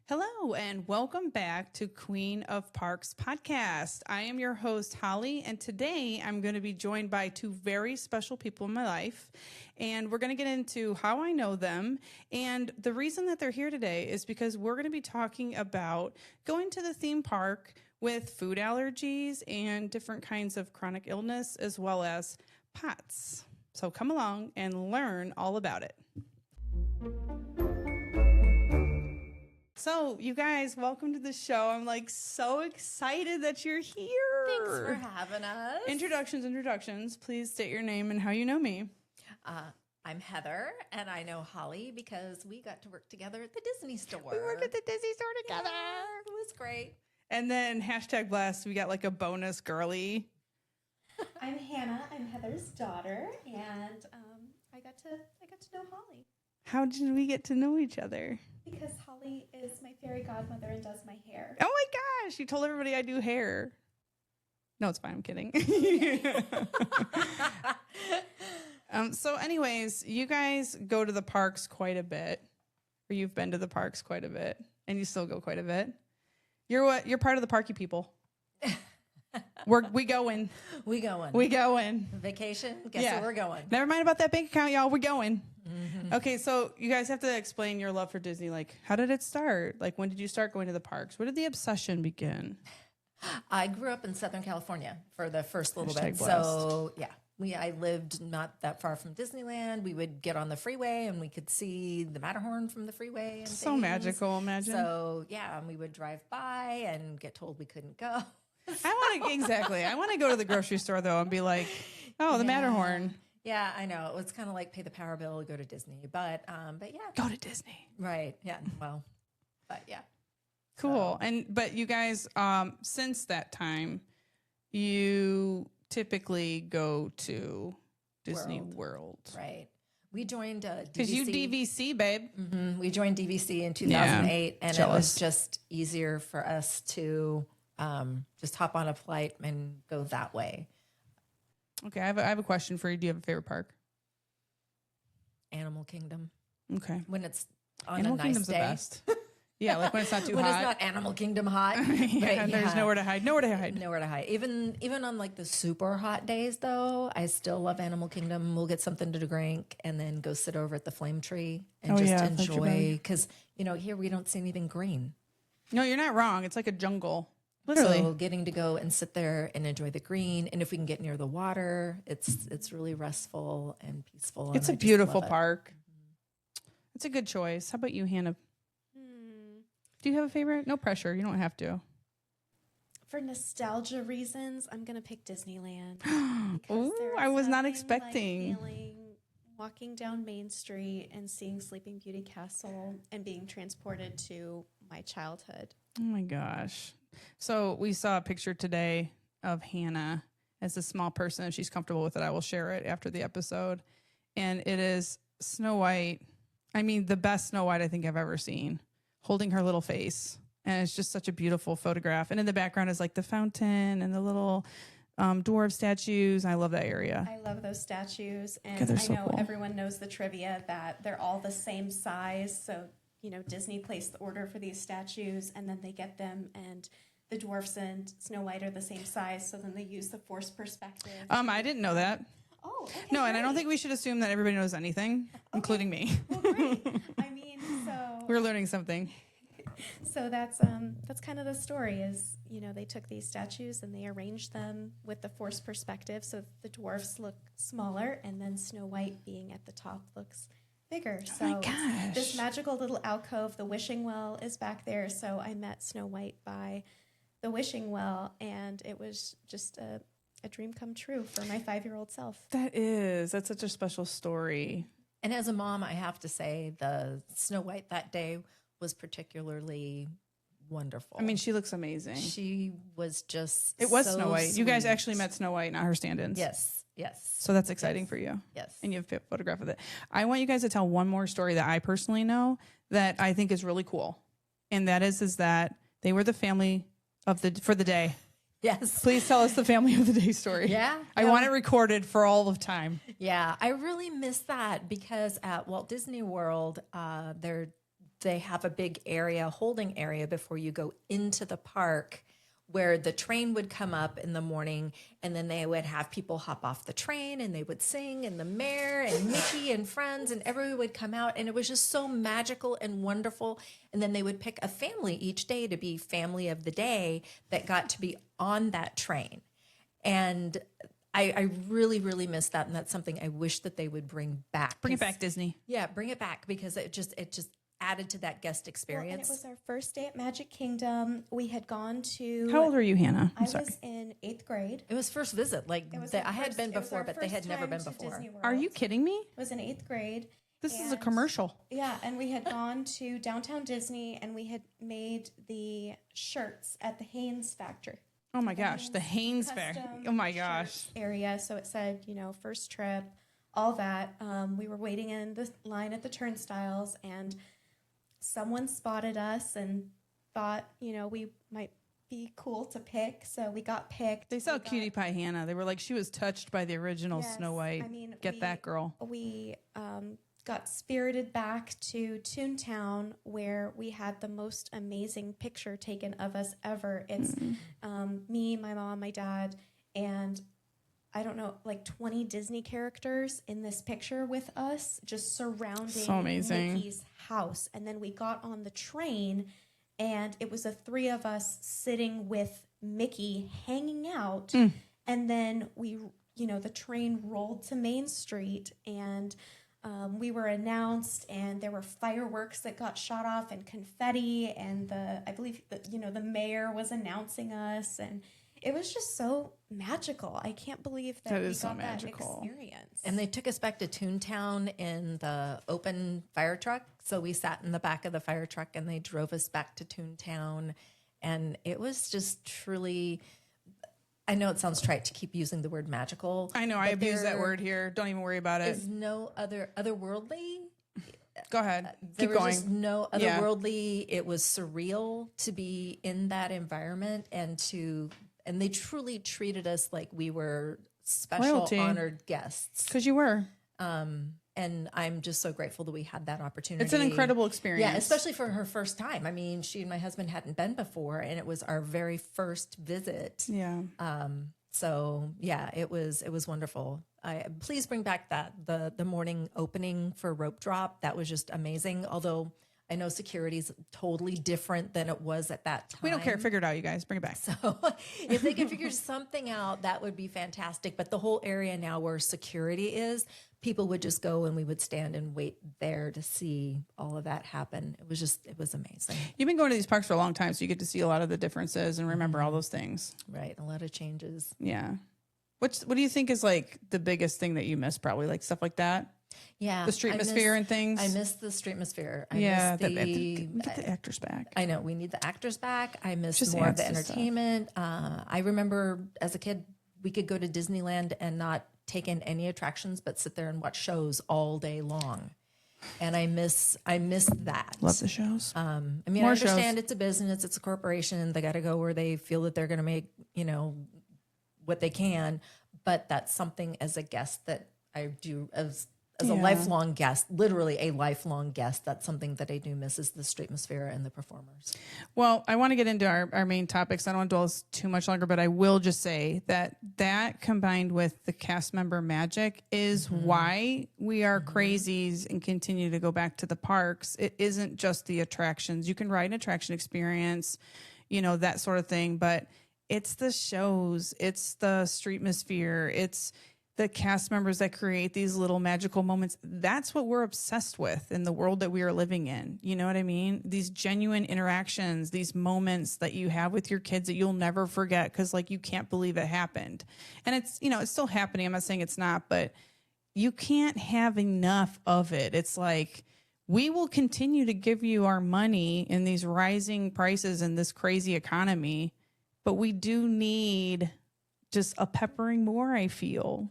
Hello, and welcome back to Queen of Parks podcast. I am your host, Holly, and today I'm going to be joined by two very special people in my life. And we're going to get into how I know them. And the reason that they're here today is because we're going to be talking about going to the theme park with food allergies and different kinds of chronic illness, as well as POTS. So come along and learn all about it. So, you guys, welcome to the show. I'm so excited that you're here. Thanks for having us. Introductions. Please state your name and how you know me. I'm Heather, and I know Holly because we got to work together at the Disney store. We worked at the Disney store together. Yeah, it was great. And then #blessed, we got a bonus girly. I'm Hannah. I'm Heather's daughter, and I got to know Holly How did we get to know each other? because Holly is my fairy godmother and does my hair. Oh my gosh, you told everybody I do hair. No, it's fine. I'm kidding. So anyways, you guys go to the parks quite a bit, or you've been to the parks quite a bit, and you still go quite a bit. You're part of the parky people. We going. We going. We going. Vacation? Guess where we're going. Never mind about that bank account, y'all. We're going. Mm-hmm. Okay, so you guys have to explain your love for Disney. How did it start? When did you start going to the parks? Where did the obsession begin? I grew up in Southern California for the first little bit. Blessed. So, yeah. I lived not that far from Disneyland. We would get on the freeway and we could see the Matterhorn from the freeway. And So things. magical, imagine. So, yeah, and we would drive by and get told we couldn't go. I want to go to the grocery store, though, and be like, oh, the Matterhorn. Yeah, I know. It was kind of like pay the power bill, go to Disney. But yeah. Go to Disney. Right. Yeah. Well, but yeah. Cool. But you guys, since that time, you typically go to Disney World. Right. We joined DVC. Because you DVC, babe. Mm-hmm. We joined DVC in 2008, and jealous. It was just easier for us to just hop on a flight and go that way. Okay, I have a question for you. Do you have a favorite park? Animal Kingdom. Okay. When it's on Animal a nice Kingdom's day. the best. Yeah, when it's not too when hot. It's not Animal Kingdom hot. There's nowhere to hide. Nowhere to hide. Even on the super hot days, though, I still love Animal Kingdom. We'll get something to drink and then go sit over at the flame tree and enjoy. Because, here we don't see anything green. No, you're not wrong. It's like a jungle. Literally. So getting to go and sit there and enjoy the green. And if we can get near the water, it's really restful and peaceful. It's a beautiful park. Mm-hmm. It's a good choice. How about you, Hannah? Do you have a favorite? No pressure. You don't have to. For nostalgia reasons, I'm gonna pick Disneyland. Ooh, I was not expecting. Walking down Main Street and seeing Sleeping Beauty Castle and being transported to my childhood. Oh my gosh. So we saw a picture today of Hannah as a small person. If she's comfortable with it, I will share it after the episode. And it is Snow White. I mean, the best Snow White I think I've ever seen, holding her little face. And it's just such a beautiful photograph. And in the background is the fountain and the little dwarf statues. I love that area. I love those statues. And I know everyone knows the trivia that they're all the same size. So, Disney placed the order for these statues and then they get them, and the dwarfs and Snow White are the same size. So then they use the forced perspective. I didn't know that. Oh, okay, no, and great. I don't think we should assume that everybody knows anything, including me. Well, great. I mean, we're learning something. So that's kind of the story is, they took these statues and they arranged them with the forced perspective so the dwarfs look smaller and then Snow White being at the top looks bigger. Oh so my gosh. This magical little alcove, the wishing well is back there. So I met Snow White by the wishing well, and it was just a dream come true for my 5-year-old self. That's such a special story. And as a mom, I have to say the Snow White that day was particularly wonderful. I mean, she looks amazing. She was just It was so Snow White. sweet. You guys actually met Snow White, not her stand-ins. Yes. So that's exciting for you. Yes. And you have a photograph of it. I want you guys to tell one more story that I personally know that I think is really cool. And that is that they were the family for the day. Yes. Please tell us the family of the day story. Yeah. I want it recorded for all of time. Yeah. I really miss that because at Walt Disney World, their they have a big area, holding area before you go into the park, where the train would come up in the morning, and then they would have people hop off the train and they would sing, and the mayor and Mickey and friends and everyone would come out, and it was just so magical and wonderful. And then they would pick a family each day to be family of the day that got to be on that train. And I really, really miss that. And that's something I wish that they would bring back. Bring it back, Disney. Yeah, bring it back, because it just added to that guest experience. Well, and it was our first day at Magic Kingdom. We had gone to... How old are you, Hannah? I was in 8th grade. It was first visit. I had been before, but they had never been before. Are you kidding me? It was in 8th grade. This is a commercial. Yeah, and we had gone to Downtown Disney, and we had made the shirts at the Haynes factory. Oh my gosh, the Haynes factory. Oh my gosh. Area. So it said, first trip, all that. We were waiting in the line at the turnstiles, and someone spotted us and thought, we might be cool to pick. So we got picked. They saw Cutie Pie Hannah. They were like, she was touched by the original Snow White. Get that girl. We got spirited back to Toontown, where we had the most amazing picture taken of us ever. It's me, my mom, my dad, and I don't know, like 20 Disney characters in this picture with us, just surrounding Mickey's house. And then we got on the train, and it was the three of us sitting with Mickey hanging out. And then the train rolled to Main Street, and we were announced, and there were fireworks that got shot off and confetti, and I believe the mayor was announcing us, and it was just so magical. I can't believe that we got that experience. And they took us back to Toontown in the open fire truck. So we sat in the back of the fire truck, and they drove us back to Toontown, and it was just truly... I know it sounds trite to keep using the word magical. I know, I abuse that word here. Don't even worry about it. There's no otherworldly. Go ahead. Keep going. Just no otherworldly. Yeah. It was surreal to be in that environment, and they truly treated us like we were special, honored guests. Because you were. And I'm just so grateful that we had that opportunity. It's an incredible experience. Yeah, especially for her first time. I mean, she and my husband hadn't been before, and it was our very first visit. Yeah. So yeah, it was wonderful. Please bring back the morning opening for Rope Drop. That was just amazing. Although I know security is totally different than it was at that time. We don't care. Figure it out, you guys. Bring it back. So if they could figure something out, that would be fantastic. But the whole area now where security is, people would just go, and we would stand and wait there to see all of that happen. It was amazing. You've been going to these parks for a long time, so you get to see a lot of the differences and remember all those things. Right. A lot of changes. Yeah. What do you think is like the biggest thing that you miss? Probably like stuff like that. Yeah, the streetmosphere and things. I miss the streetmosphere. We get the actors back. I know we need the actors back. I miss just more of the entertainment. I remember as a kid, we could go to Disneyland and not take in any attractions, but sit there and watch shows all day long. And I miss that. Love the shows. I mean, I understand it's a business, it's a corporation. They got to go where they feel that they're going to make what they can. But that's something as a guest that I do as a lifelong guest, literally a lifelong guest. That's something that I do miss, is the streetmosphere and the performers. Well, I want to get into our main topics. I don't want to dwell too much longer, but I will just say that combined with the cast member magic is why we are crazies and continue to go back to the parks. It isn't just the attractions. You can ride an attraction experience, that sort of thing, but it's the shows, it's the streetmosphere, it's the cast members that create these little magical moments. That's what we're obsessed with in the world that we are living in. You know what I mean? These genuine interactions, these moments that you have with your kids that you'll never forget because you can't believe it happened. And it's, it's still happening. I'm not saying it's not, but you can't have enough of it. It's like, we will continue to give you our money in these rising prices in this crazy economy, but we do need just a peppering more, I feel.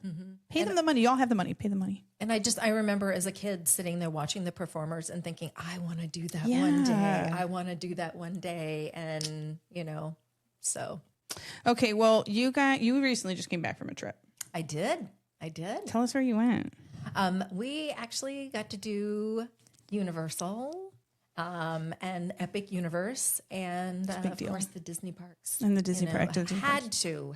Pay them the money. Y'all have the money. Pay the money. And I remember as a kid sitting there watching the performers and thinking, I want to do that one day. I want to do that one day. And, so. Okay. Well, you recently just came back from a trip. I did. Tell us where you went. We actually got to do Universal. and Epic Universe, and of course the Disney parks. And the Disney park. Had to.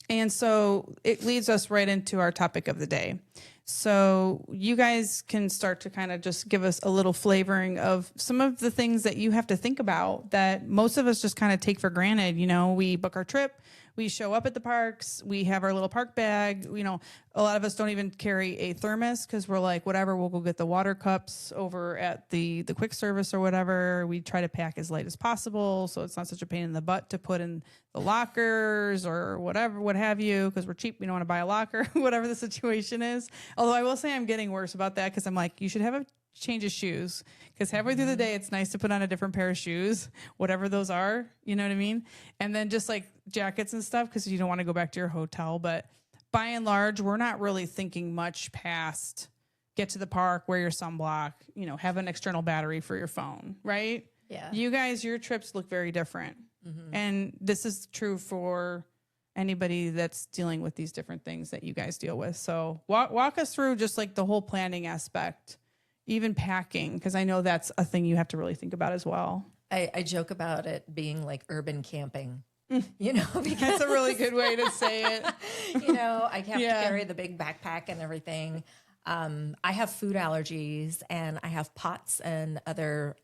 And so it leads us right into our topic of the day. So you guys can start to kind of just give us a little flavoring of some of the things that you have to think about that most of us just kind of take for granted. You know, we book our trip, we show up at the parks, we have our little park bag. You know, a lot of us don't even carry a thermos because we're like, whatever, we'll go get the water cups over at the quick service or whatever. We try to pack as light as possible so it's not such a pain in the butt to put in the lockers or whatever, what have you, because we're cheap. We don't want to buy a locker, whatever the situation is. Although I will say I'm getting worse about that because I'm like, you should have a change of shoes because halfway through the day, it's nice to put on a different pair of shoes, whatever those are. You know what I mean? And then just like jackets and stuff because you don't want to go back to your hotel. But by and large, we're not really thinking much past get to the park, wear your sunblock, you know, have an external battery for your phone, right? Yeah. You guys, your trips look very different. And this is true for anybody that's dealing with these different things that you guys deal with. So walk us through just like the whole planning aspect, even packing, because I know that's a thing you have to really think about as well. I joke about it being like urban camping, you know, because That's a really good way to say it. you know, I have to carry the big backpack and everything. I have food allergies and I have POTS and other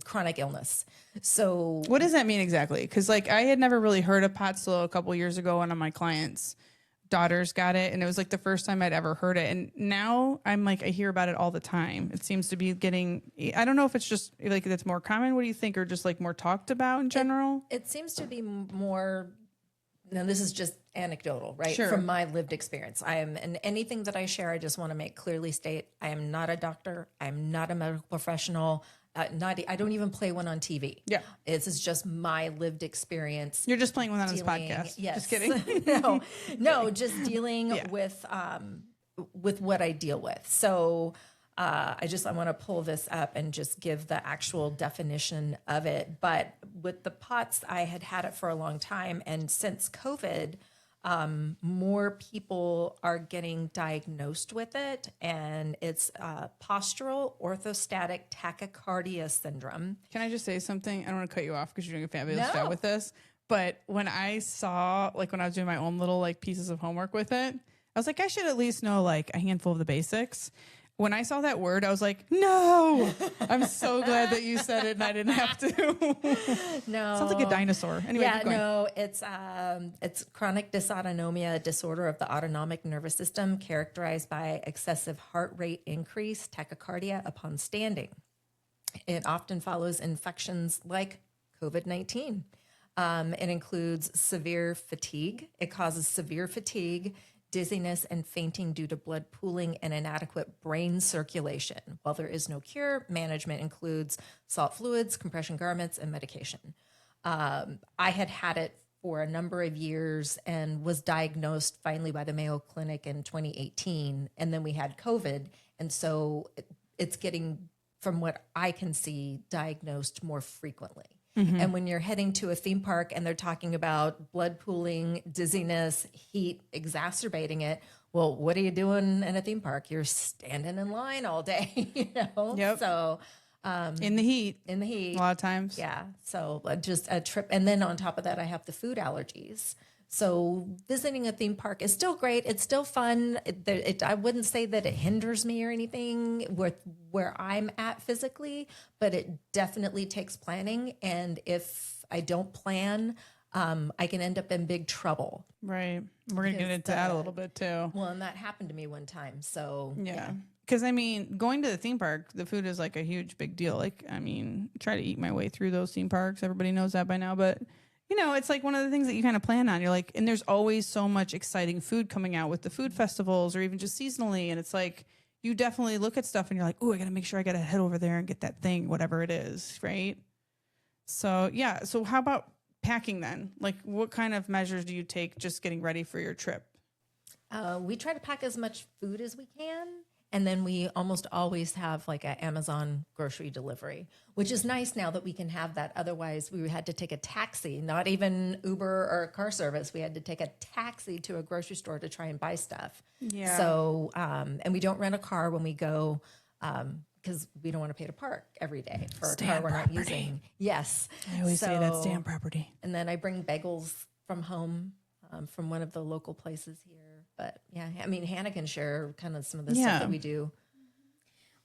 chronic illness. So What does that mean exactly? Because like I had never really heard of POTS till a couple of years ago. One of my clients' daughters got it, and it was like the first time I'd ever heard it. And now I'm like, I hear about it all the time. It seems to be getting, I don't know if it's just like it's more common. What do you think? Or just like more talked about in general? it seems to be more. Now, this is just anecdotal, right? Sure. From my lived experience. And anything that I share, I just want to make clearly state, I am not a doctor. I'm not a medical professional. I don't even play one on TV. Yeah. This is just my lived experience. You're just playing one on this podcast. Yes. Just kidding. No, just dealing with what I deal with. So I want to pull this up and just give the actual definition of it. But with the POTS, I had it for a long time. And since COVID, more people are getting diagnosed with it. And it's postural orthostatic tachycardia syndrome. Can I just say something? I don't want to cut you off because you're doing a fabulous No. job with this. But when I saw, like when I was doing my own little like pieces of homework with it, I was like, I should at least know like a handful of the basics. When I saw that word, I was like, no, I'm so glad that you said it and I didn't have to. No. Sounds like a dinosaur. Anyway, keep going. No, it's chronic dysautonomia, a disorder of the autonomic nervous system characterized by excessive heart rate increase, tachycardia upon standing. It often follows infections like COVID-19. It includes severe fatigue. It causes severe fatigue, dizziness, and fainting due to blood pooling and inadequate brain circulation. While there is no cure, management includes salt fluids, compression garments, and medication. I had it for a number of years and was diagnosed finally by the Mayo Clinic in 2018. And then we had COVID. And so it's getting, from what I can see, diagnosed more frequently. Mm-hmm. And when you're heading to a theme park and they're talking about blood pooling, dizziness, heat, exacerbating it, well, what are you doing in a theme park? You're standing in line all day, you know? Yep. So in the heat. a lot of times. Yeah. So just a trip. And then on top of that, I have the food allergies. So visiting a theme park is still great. It's still fun. I wouldn't say that it hinders me or anything with where I'm at physically, but it definitely takes planning. And if I don't plan, I can end up in big trouble. Right. We're going to get into that a little bit too. Well, and that happened to me one time. So yeah. Because, I mean, going to the theme park, the food is like a huge, big deal. Like, I mean, I try to eat my way through those theme parks. Everybody knows that by now. But, you know, it's like one of the things that you kind of plan on. You're like, and there's always so much exciting food coming out with the food festivals or even just seasonally. And it's like, you definitely look at stuff and you're like, oh, I got to make sure I got to head over there and get that thing, whatever it is. Right. So, yeah. So how about packing then? Like, what kind of measures do you take just getting ready for your trip? We try to pack as much food as we can. And then we almost always have like an Amazon grocery delivery, which is nice now that we can have that. Otherwise, we had to take a taxi, not even Uber or car service. We had to take a taxi to a grocery store to try and buy stuff. Yeah. So, and we don't rent a car when we go because we don't want to pay to park every day for a car we're not using. Yes. I always say that's stand property. And then I bring bagels from home, from one of the local places here. But yeah, I mean, Hannah can share kind of some of the stuff that we do.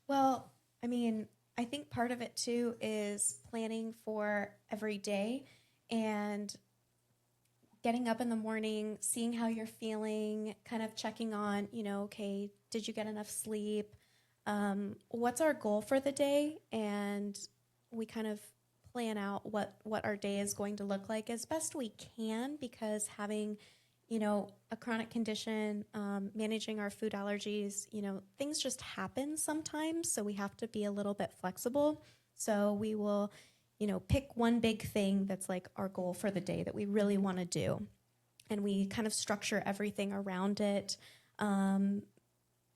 Well, I mean, I think part of it too is planning for every day and getting up in the morning, seeing how you're feeling, kind of checking on, okay, did you get enough sleep? What's our goal for the day? And we kind of plan out what our day is going to look like as best we can, because having, a chronic condition, managing our food allergies, things just happen sometimes. So we have to be a little bit flexible. So we will, pick one big thing that's like our goal for the day that we really want to do. And we kind of structure everything around it.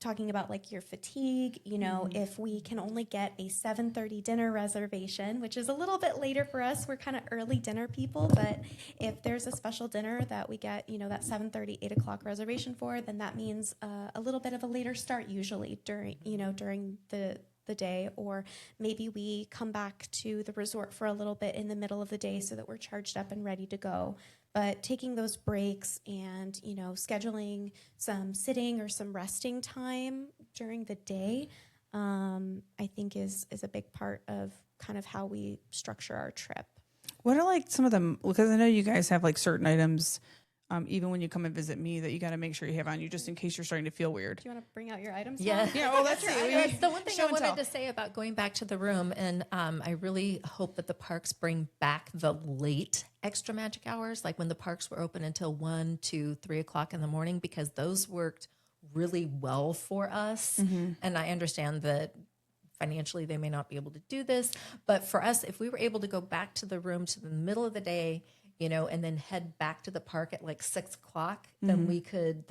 Talking about like your fatigue, if we can only get a 7:30 dinner reservation, which is a little bit later for us, we're kind of early dinner people, but if there's a special dinner that we get, that 7:30, 8 o'clock reservation for, then that means a little bit of a later start usually during the day, or maybe we come back to the resort for a little bit in the middle of the day so that we're charged up and ready to go. But taking those breaks and, scheduling some sitting or some resting time during the day, I think is a big part of kind of how we structure our trip. What are like some of them? Because I know you guys have like certain items, even when you come and visit me, that you got to make sure you have on you just in case you're starting to feel weird. Do you want to bring out your items? Yeah. Yeah. Oh, that's That's the one thing I wanted to say about going back to the room. And I really hope that the parks bring back the late extra magic hours, like when the parks were open until 1, 2, 3 o'clock in the morning, because those worked really well for us. Mm-hmm. And I understand that financially they may not be able to do this, but for us, if we were able to go back to the room to the middle of the day, and then head back to the park at like 6 o'clock, then we could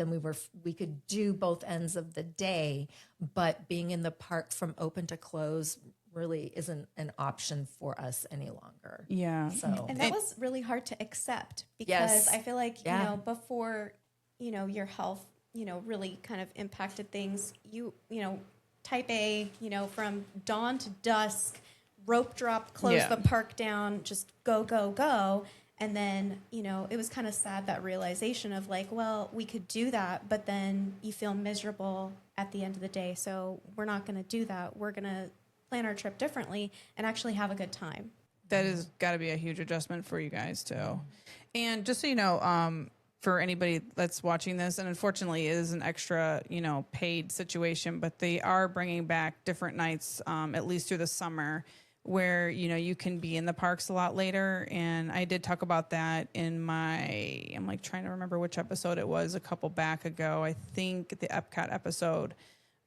do both ends of the day. But being in the park from open to close really isn't an option for us any longer. Yeah. So, and that was really hard to accept, because I feel like, before, your health, really kind of impacted things, type A, from dawn to dusk, rope drop, close the park down, just go, go, go. And then, it was kind of sad, that realization of like, well, we could do that, but then you feel miserable at the end of the day. So we're not going to do that. We're going to plan our trip differently and actually have a good time. That has got to be a huge adjustment for you guys too. And just so you know, for anybody that's watching this, and unfortunately it is an extra, paid situation, but they are bringing back different nights, at least through the summer, where, you can be in the parks a lot later. And I did talk about that in I'm like trying to remember which episode it was a couple back ago. I think the Epcot episode,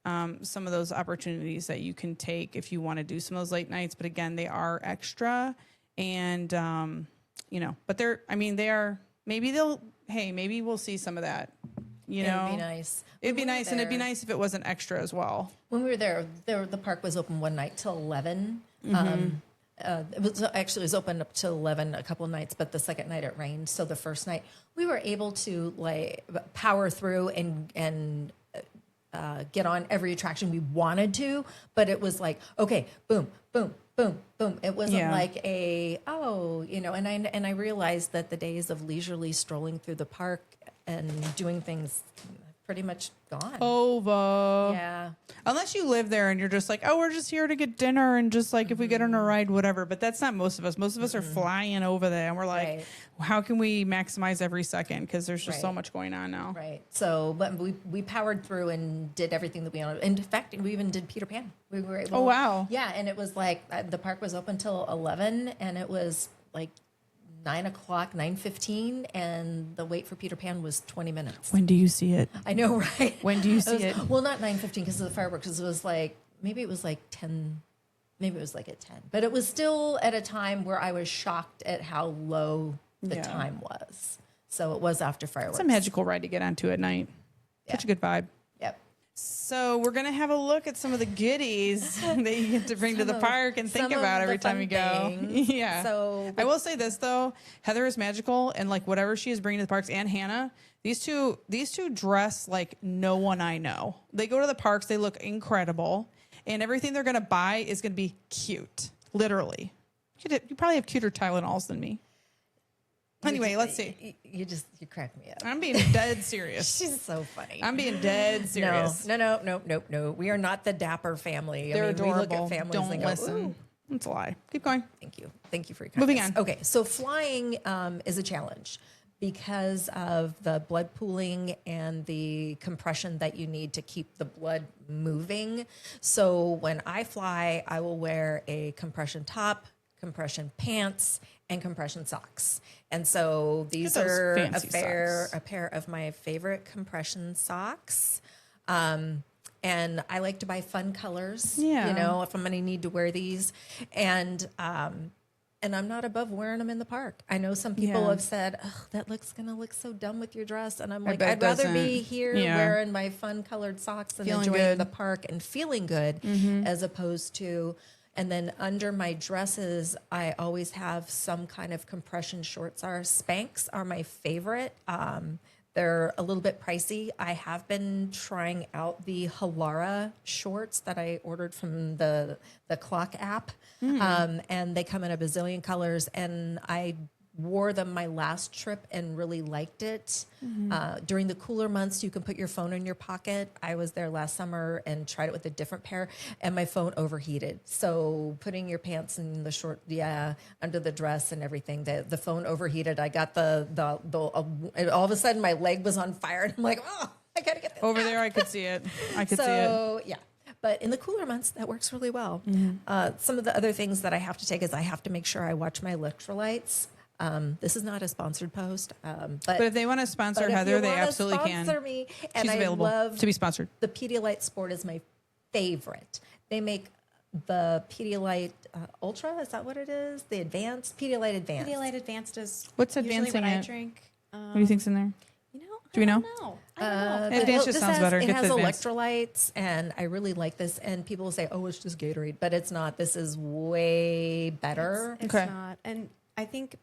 some of those opportunities that you can take if you want to do some of those late nights. But again, they are extra, and, but maybe we'll see some of that. It'd be nice. It'd be nice, and it'd be nice if it wasn't extra as well. When we were there, the park was open one night till 11. It was open up till 11 a couple of nights, but the second night it rained. So the first night we were able to like power through and get on every attraction we wanted to, but it was like, okay, boom, boom, boom, boom. It wasn't like and I realized that the days of leisurely strolling through the park and doing things pretty much gone. Over. Yeah. Unless you live there and you're just like, oh, we're just here to get dinner and just like if we get on a ride, whatever. But that's not most of us. Most of us are flying over there, and we're like, how can we maximize every second? Because there's just so much going on now. Right. So, but we powered through and did everything that we wanted. In fact, we even did Peter Pan. We were able. Oh, wow. Yeah, and it was like the park was open till 11, and it was like 9 o'clock, 9:15, and the wait for Peter Pan was 20 minutes. When do you see it? I know, right? When do you see it? Well, not 9:15 because of the fireworks. Because it was like, maybe it was like 10, maybe it was like at 10. But it was still at a time where I was shocked at how low the time was. So it was after fireworks. It's a magical ride to get onto at night. Such a good vibe. Yep. So we're going to have a look at some of the goodies that you get to bring to the park and think about every time you go. Yeah. So I will say this though, Heather is magical, and like whatever she is bringing to the parks, and Hannah, these two dress like no one I know. They go to the parks, they look incredible. and everything they're going to buy is going to be cute. Literally. You probably have cuter Tylenols than me. Anyway, let's see. You crack me up. I'm being dead serious. She's so funny. I'm being dead serious. No. We are not the dapper family. They're adorable. We look at families Don't and go, listen. ooh. It's a lie. Keep going. Thank you for your kindness. Moving on. Okay, so flying is a challenge because of the blood pooling and the compression that you need to keep the blood moving. So when I fly, I will wear a compression top, compression pants, and compression socks. And so these are a pair of my favorite compression socks. And I like to buy fun colors, you know, if I'm going to need to wear these. And I'm not above wearing them in the park. I know some people have said, oh, that looks going to look so dumb with your dress. And I'm like, I'd rather be here wearing my fun colored socks and enjoying the park and feeling good as opposed to, and then under my dresses, I always have some kind of compression shorts. Our Spanx are my favorite. They're a little bit pricey. I have been trying out the Halara shorts that I ordered from the Clock app. And they come in a bazillion colors. And I wore them my last trip and really liked it. During the cooler months, you can put your phone in your pocket. I was there last summer and tried it with a different pair, and my phone overheated. So putting your pants in the short, under the dress and everything, the phone overheated. I got all of a sudden my leg was on fire, and I'm like, oh, I gotta get this over out. there. I could see it. So yeah. But in the cooler months, that works really well. Some of the other things that I have to take is I have to make sure I watch my electrolytes. This is not a sponsored post, but if they want to sponsor Heather, they absolutely can. Sponsor me, and She's available I love to be sponsored. The Pedialyte Sport is my favorite. They make the Pedialyte Ultra. Is that what it is? The Advanced Pedialyte Advanced. Pedialyte Advanced is what's usually advancing what I it? drink. What do you think's in there? You know, Do we know? I don't know. Advanced just sounds better. It Get has the Advanced. electrolytes, and I really like this. And people will say, "Oh, it's just Gatorade," but it's not. This is way better. It's Okay. not, and I think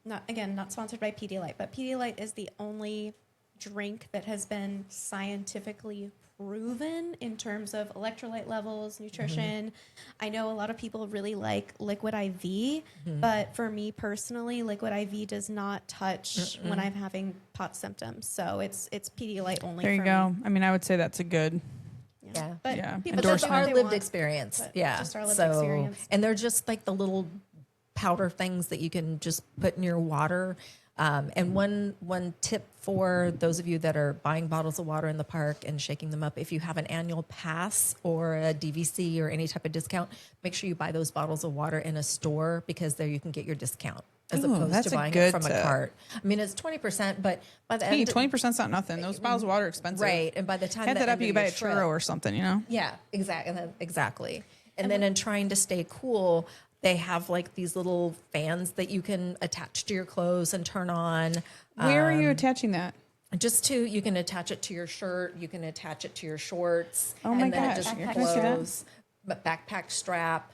not sponsored by Pedialyte, but Pedialyte is the only drink that has been scientifically proven in terms of electrolyte levels, nutrition. I know a lot of people really like Liquid IV, but for me personally, Liquid IV does not touch when I'm having POTS symptoms. So it's Pedialyte only. There you for go. Me. I mean, I would say that's a good. Yeah. But Yeah. people But that's do what our they lived want, experience. but Yeah. just our lived experience. And they're just like the little powder things that you can just put in your water. And one tip for those of you that are buying bottles of water in the park and shaking them up, if you have an annual pass or a DVC or any type of discount, make sure you buy those bottles of water in a store, because there you can get your discount as opposed that's to a buying good it from tip. a cart. I mean, it's 20%, but by the Hey, end, 20%'s not nothing. Those bottles of water are expensive. right? And by the time Add that up, you end can of buy a your churro trip- or something, you know? yeah, exactly. And then in trying to stay cool, they have like these little fans that you can attach to your clothes and turn on. Where are you attaching that? You can attach it to your shirt. You can attach it to your shorts. Oh my and then gosh. it just Can I see that? flows. But backpack strap.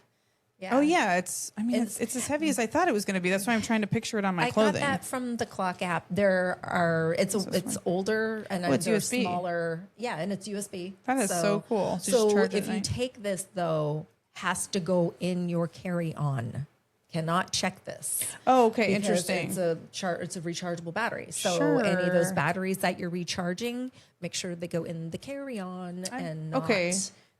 Yeah. Oh yeah, it's as heavy as I thought it was going to be. That's why I'm trying to picture it on my I clothing. got that from the Clock app. It's older and it's they're USB. smaller. Yeah, and it's USB. That is so cool. So just So charge it if at you night. take this though, has to go in your carry-on. Cannot check this. Oh, okay, because interesting. It's a rechargeable battery. So any of those batteries that you're recharging, make sure they go in the carry-on and not. Okay.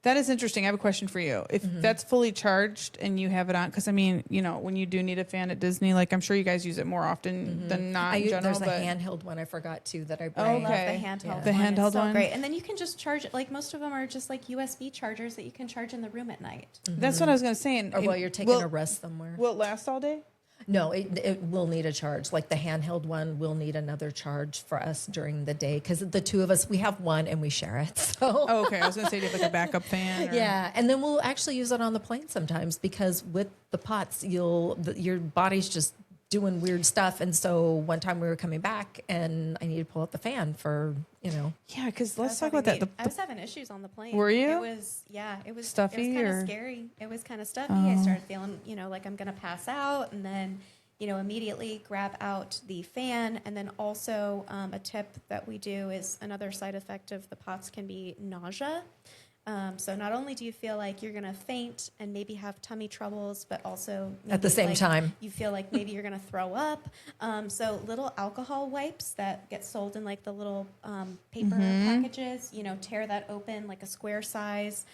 That is interesting. I have a question for you. If that's fully charged and you have it on, because I mean, you know, when you do need a fan at Disney, like I'm sure you guys use it more often than not in general. There's a but handheld one I forgot to that I I bring. love Okay. the handheld The one. handheld It's so one? great. And then you can just charge it. Like most of them are just like USB chargers that you can charge in the room at night. that's what I was going to say. And Or while you're taking a rest somewhere. Will it last all day? No, it will need a charge. Like the handheld one will need another charge for us during the day, because the two of us, we have one and we share it. So Oh, okay. I was going to say, do you have like a backup fan? Or... yeah, and then we'll actually use it on the plane sometimes, because with the POTS, your body's just doing weird stuff. And so one time we were coming back and I needed to pull out the fan for, you know. Yeah, because let's I talk was about that. having I was having issues on the plane. Were you? It was Stuffy It was kind or- of scary. It was kind of stuffy. I started feeling, like I'm gonna pass out, and then, immediately grab out the fan. And then also a tip that we do is another side effect of the POTS can be nausea. So not only do you feel like you're going to faint and maybe have tummy troubles, but also At the same time, you feel like maybe you're going to throw up. So little alcohol wipes that get sold in like the little paper packages, tear that open like a square size.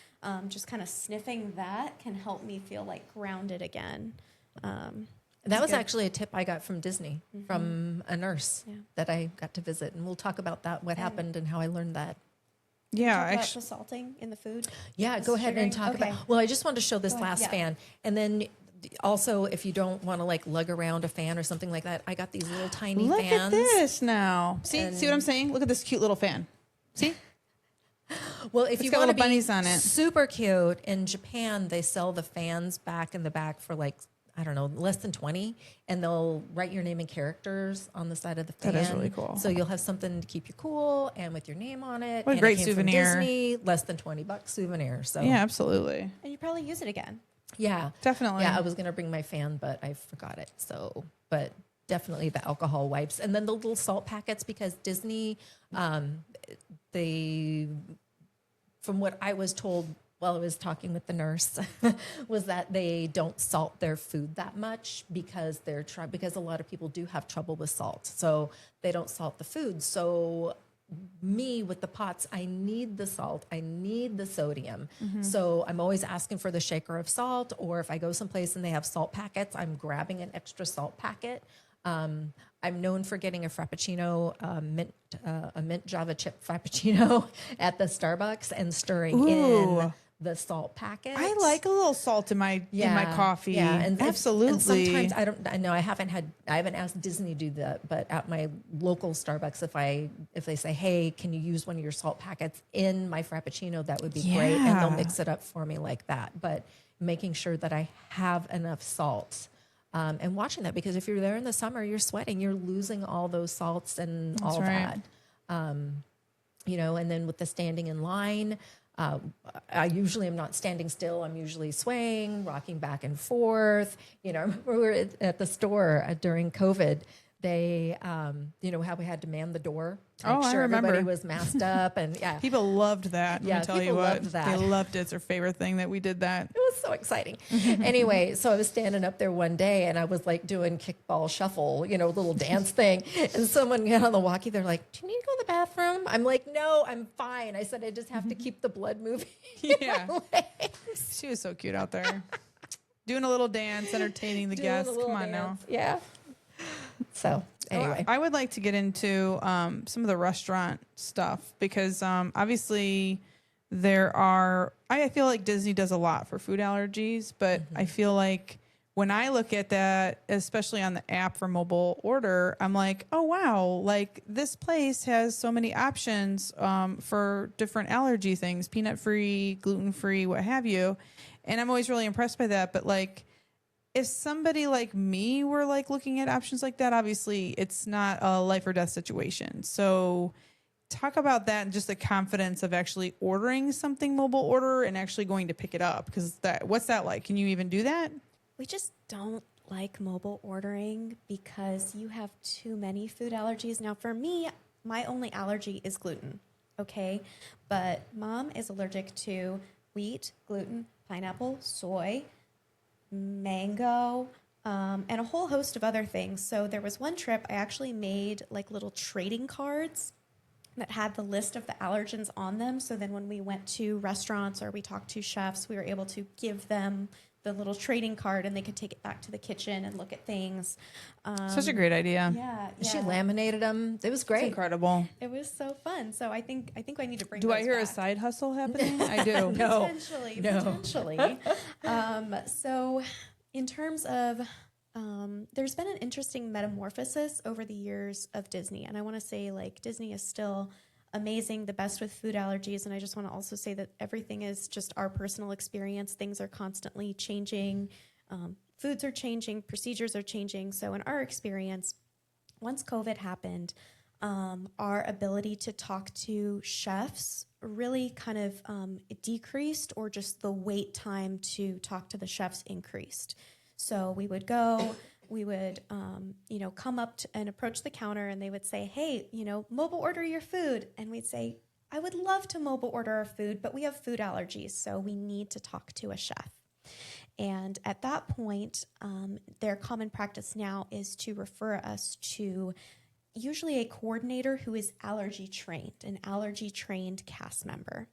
Just kind of sniffing that can help me feel like grounded again. That was actually a tip I got from Disney, from a nurse that I got to visit. And we'll talk about that, what happened and how I learned that. Yeah. Talk about the salting in the food. Yeah, go ahead and talk about. Well, I just wanted to show this last fan. And then also, if you don't want to like lug around a fan or something like that, I got these little tiny fans. Look at this now. See what I'm saying? Look at this cute little fan. See? Well, if you want to be bunnies on it. super cute, in Japan, they sell the fans back in the back for like, I don't know, less than 20, and they'll write your name and characters on the side of the fan. That is really cool. So you'll have something to keep you cool and with your name on it. What a and great it came from souvenir. Disney, less than $20 souvenir. So Yeah, absolutely. And you probably use it again. yeah, Definitely. Yeah, I was going to bring my fan, but I forgot it. So, but definitely the alcohol wipes. And then the little salt packets, because Disney, they, from what I was told while I was talking with the nurse, was that they don't salt their food that much because because a lot of people do have trouble with salt. So they don't salt the food. So me with the pots, I need the salt, I need the sodium. So I'm always asking for the shaker of salt, or if I go someplace and they have salt packets, I'm grabbing an extra salt packet. I'm known for getting a Frappuccino, a mint Java chip Frappuccino at the Starbucks and stirring in the salt packet. I like a little salt in my coffee. Yeah, and absolutely. And sometimes I know I haven't asked Disney to do that, but at my local Starbucks, if they say, hey, can you use one of your salt packets in my Frappuccino, that would be great, and they'll mix it up for me like that. But making sure that I have enough salt. And watching that, because if you're there in the summer, you're sweating, you're losing all those salts and all that. And then with the standing in line, I usually am not standing still. I'm usually swaying, rocking back and forth. I remember we were at the store during COVID. They, how we had to man the door to make sure everybody was masked up, and people loved that. Yeah, Let me tell you what, they loved it. It's their favorite thing that we did that. It was so exciting. Anyway, so I was standing up there one day, and I was like doing kickball shuffle, little dance thing, and someone got on the walkie. They're like, "Do you need to go to the bathroom?" I'm like, "No, I'm fine." I said, "I just have to keep the blood moving." Yeah, she was so cute out there, doing a little dance, entertaining the guests. Come on now, yeah. So anyway, I would like to get into some of the restaurant stuff, because obviously I feel like Disney does a lot for food allergies, but I feel like when I look at that, especially on the app for mobile order, I'm like, oh wow, like this place has so many options for different allergy things, peanut free, gluten free, what have you. And I'm always really impressed by that. But like, if somebody like me were like looking at options like that, obviously it's not a life or death situation. So talk about that and just the confidence of actually ordering something mobile order and actually going to pick it up. Because what's that like? Can you even do that? We just don't like mobile ordering because you have too many food allergies. Now, for me, my only allergy is gluten, okay? But Mom is allergic to wheat, gluten, pineapple, soy, mango, and a whole host of other things. So there was one trip I actually made like little trading cards that had the list of the allergens on them. So then when we went to restaurants or we talked to chefs, we were able to give them the little trading card and they could take it back to the kitchen and look at things. Such a great idea. Yeah. She laminated them. It was great. It's incredible. It was so fun. So I think I need to bring. Do I hear back. a side hustle happening? I do. No. Potentially. So in terms of, there's been an interesting metamorphosis over the years of Disney. And I want to say like Disney is still amazing, the best with food allergies. And I just want to also say that everything is just our personal experience. Things are constantly changing. Foods are changing. Procedures are changing. So in our experience, once COVID happened, our ability to talk to chefs really kind of decreased, or just the wait time to talk to the chefs increased. So we would go, we would, come up and approach the counter, and they would say, hey, mobile order your food. And we'd say, I would love to mobile order our food, but we have food allergies, so we need to talk to a chef. And at that point, their common practice now is to refer us to usually a coordinator who is allergy trained, an allergy trained cast member.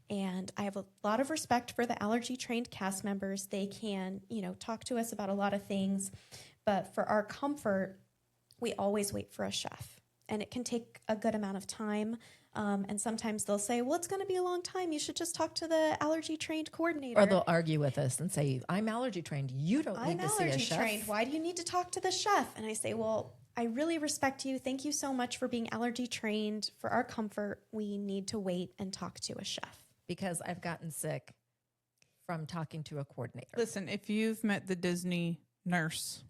And I have a lot of respect for the allergy trained cast members. They can, talk to us about a lot of things, but for our comfort, we always wait for a chef. And it can take a good amount of time. And sometimes they'll say, well, it's going to be a long time. You should just talk to the allergy trained coordinator. Or they'll argue with us and say, I'm allergy trained. You don't need to see a chef. I'm allergy trained. Why do you need to talk to the chef? And I say, well, I really respect you. Thank you so much for being allergy trained. For our comfort, we need to wait and talk to a chef. Because I've gotten sick from talking to a coordinator. Listen, if you've met the Disney nurse,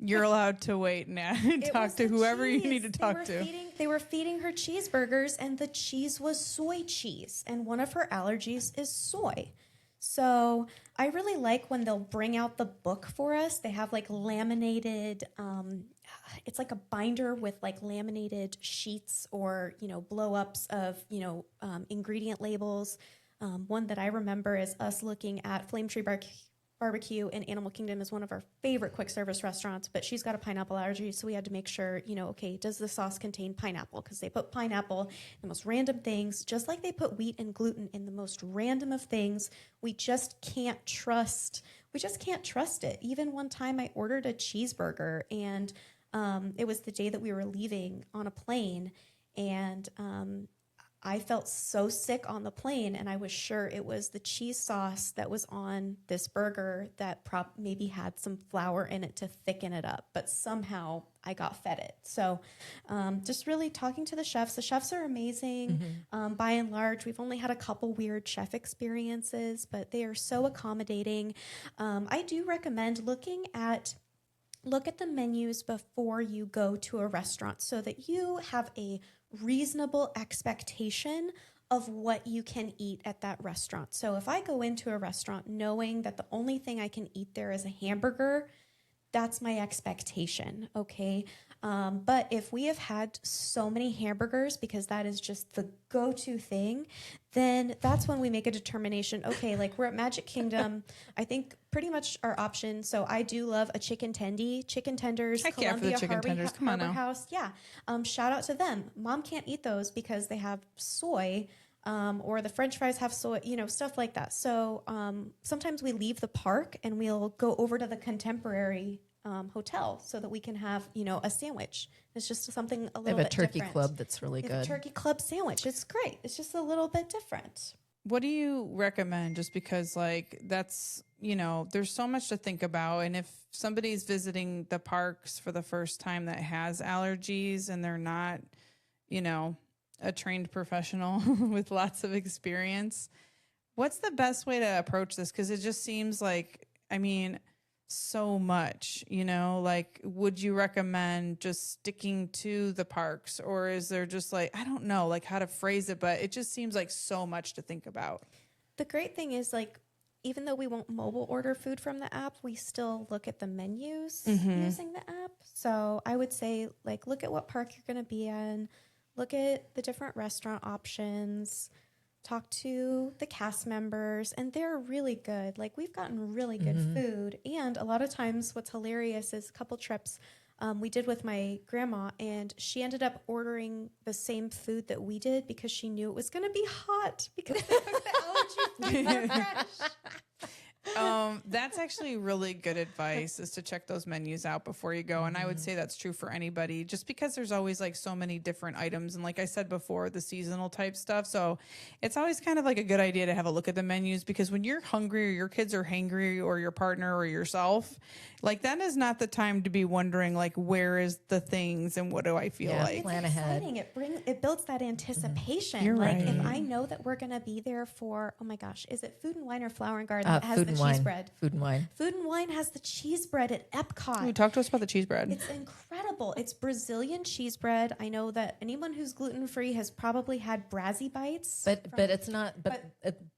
you're allowed to wait and talk to whoever you need to talk to. They were feeding her cheeseburgers, and the cheese was soy cheese, and one of her allergies is soy. So I really like when they'll bring out the book for us. They have like laminated, it's like a binder with like laminated sheets or, blow-ups of, ingredient labels. One that I remember is us looking at Flame Tree Barbecue in Animal Kingdom is one of our favorite quick service restaurants, but she's got a pineapple allergy, so we had to make sure, okay, does the sauce contain pineapple? Because they put pineapple in the most random things, just like they put wheat and gluten in the most random of things. We just can't trust it. Even one time I ordered a cheeseburger, and it was the day that we were leaving on a plane, and I felt so sick on the plane, and I was sure it was the cheese sauce that was on this burger that maybe had some flour in it to thicken it up, but somehow I got fed it. So just really talking to the chefs. The chefs are amazing. Mm-hmm. By and large, we've only had a couple weird chef experiences, but they are so accommodating. I do recommend look at the menus before you go to a restaurant so that you have a reasonable expectation of what you can eat at that restaurant. So if I go into a restaurant knowing that the only thing I can eat there is a hamburger, that's my expectation, okay? But if we have had so many hamburgers, because that is just the go-to thing, then that's when we make a determination. Okay, like we're at Magic Kingdom. I think pretty much our option. So I do love a chicken tenders. Heck yeah, for the chicken tenders. Come on now. House. Yeah. Shout out to them. Mom can't eat those because they have soy. Or the French fries have soy, stuff like that. So sometimes we leave the park and we'll go over to the Contemporary hotel so that we can have, a sandwich. It's just something a little bit different. They have a turkey club that's really good. A turkey club sandwich. It's great. It's just a little bit different. What do you recommend? Just because that's, there's so much to think about. And if somebody's visiting the parks for the first time that has allergies and they're not, a trained professional with lots of experience, what's the best way to approach this? Because it just seems like, so much, would you recommend just sticking to the parks, or is there just I don't know, how to phrase it, but it just seems like so much to think about. The great thing is even though we won't mobile order food from the app, we still look at the menus using the app. So I would say look at what park you're going to be in, look at the different restaurant options, talk to the cast members, and they're really good. We've gotten really good food. And a lot of times what's hilarious is a couple trips we did with my grandma, and she ended up ordering the same food that we did because she knew it was going to be hot because the allergy foods are fresh. That's actually really good advice, is to check those menus out before you go. And I would say that's true for anybody, just because there's always so many different items. And like I said before, the seasonal type stuff. So it's always kind of a good idea to have a look at the menus, because when you're hungry or your kids are hangry or your partner or yourself, that is not the time to be wondering where is the things and what do I feel like. Plan it's ahead. Exciting. It builds that anticipation. You're right. If I know that we're going to be there for, oh my gosh, is it Food and Wine or Flower and Garden that has the cheese bread? Food and Wine. Food and Wine has the cheese bread at Epcot. Talk to us about the cheese bread. It's incredible. incredible. It's Brazilian cheese bread. I know that anyone who's gluten-free has probably had Brazzy bites. But it's not.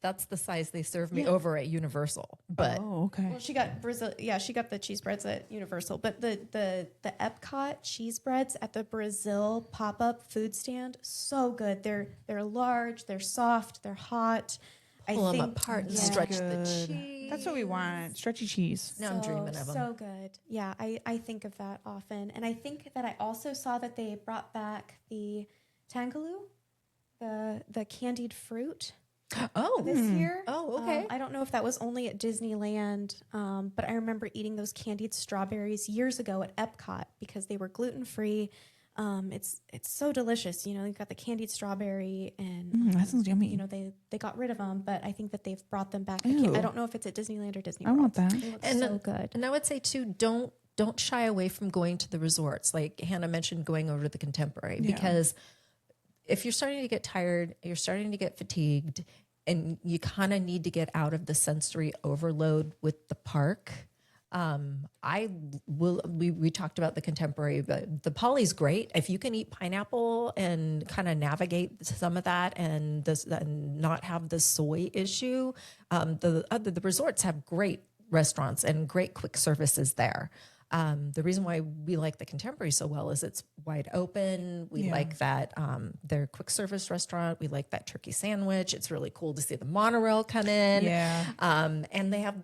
That's the size they serve me over at Universal. But okay. Well, she got Brazil. Yeah, she got the cheese breads at Universal. But the Epcot cheese breads at the Brazil pop-up food stand, so good. They're large. They're soft. They're hot. pull them apart and stretch the cheese. That's what we want. Stretchy cheese. Now I'm dreaming of them. So good. Yeah, I think of that often. And I think that I also saw that they brought back the tangaloo, the candied fruit. This year. Oh, okay. I don't know if that was only at Disneyland, but I remember eating those candied strawberries years ago at Epcot because they were gluten-free. It's so delicious. You know, you've got the candied strawberry and that sounds yummy. you know, they got rid of them, but I think that they've brought them back. Ew. I don't know if it's at Disneyland or Disney I World. want that. They look And so good. And I would say too, don't shy away from going to the resorts. Like Hannah mentioned, going over to the Contemporary, because if you're starting to get tired, you're starting to get fatigued, and you kind of need to get out of the sensory overload with the park. We talked about the Contemporary, but the Poly's great. If you can eat pineapple and kind of navigate some of that and not have the soy issue, the resorts have great restaurants and great quick services there. The reason why we like the Contemporary so well is it's wide open. We like that their quick service restaurant. We like that turkey sandwich. It's really cool to see the monorail come in. Yeah. And they have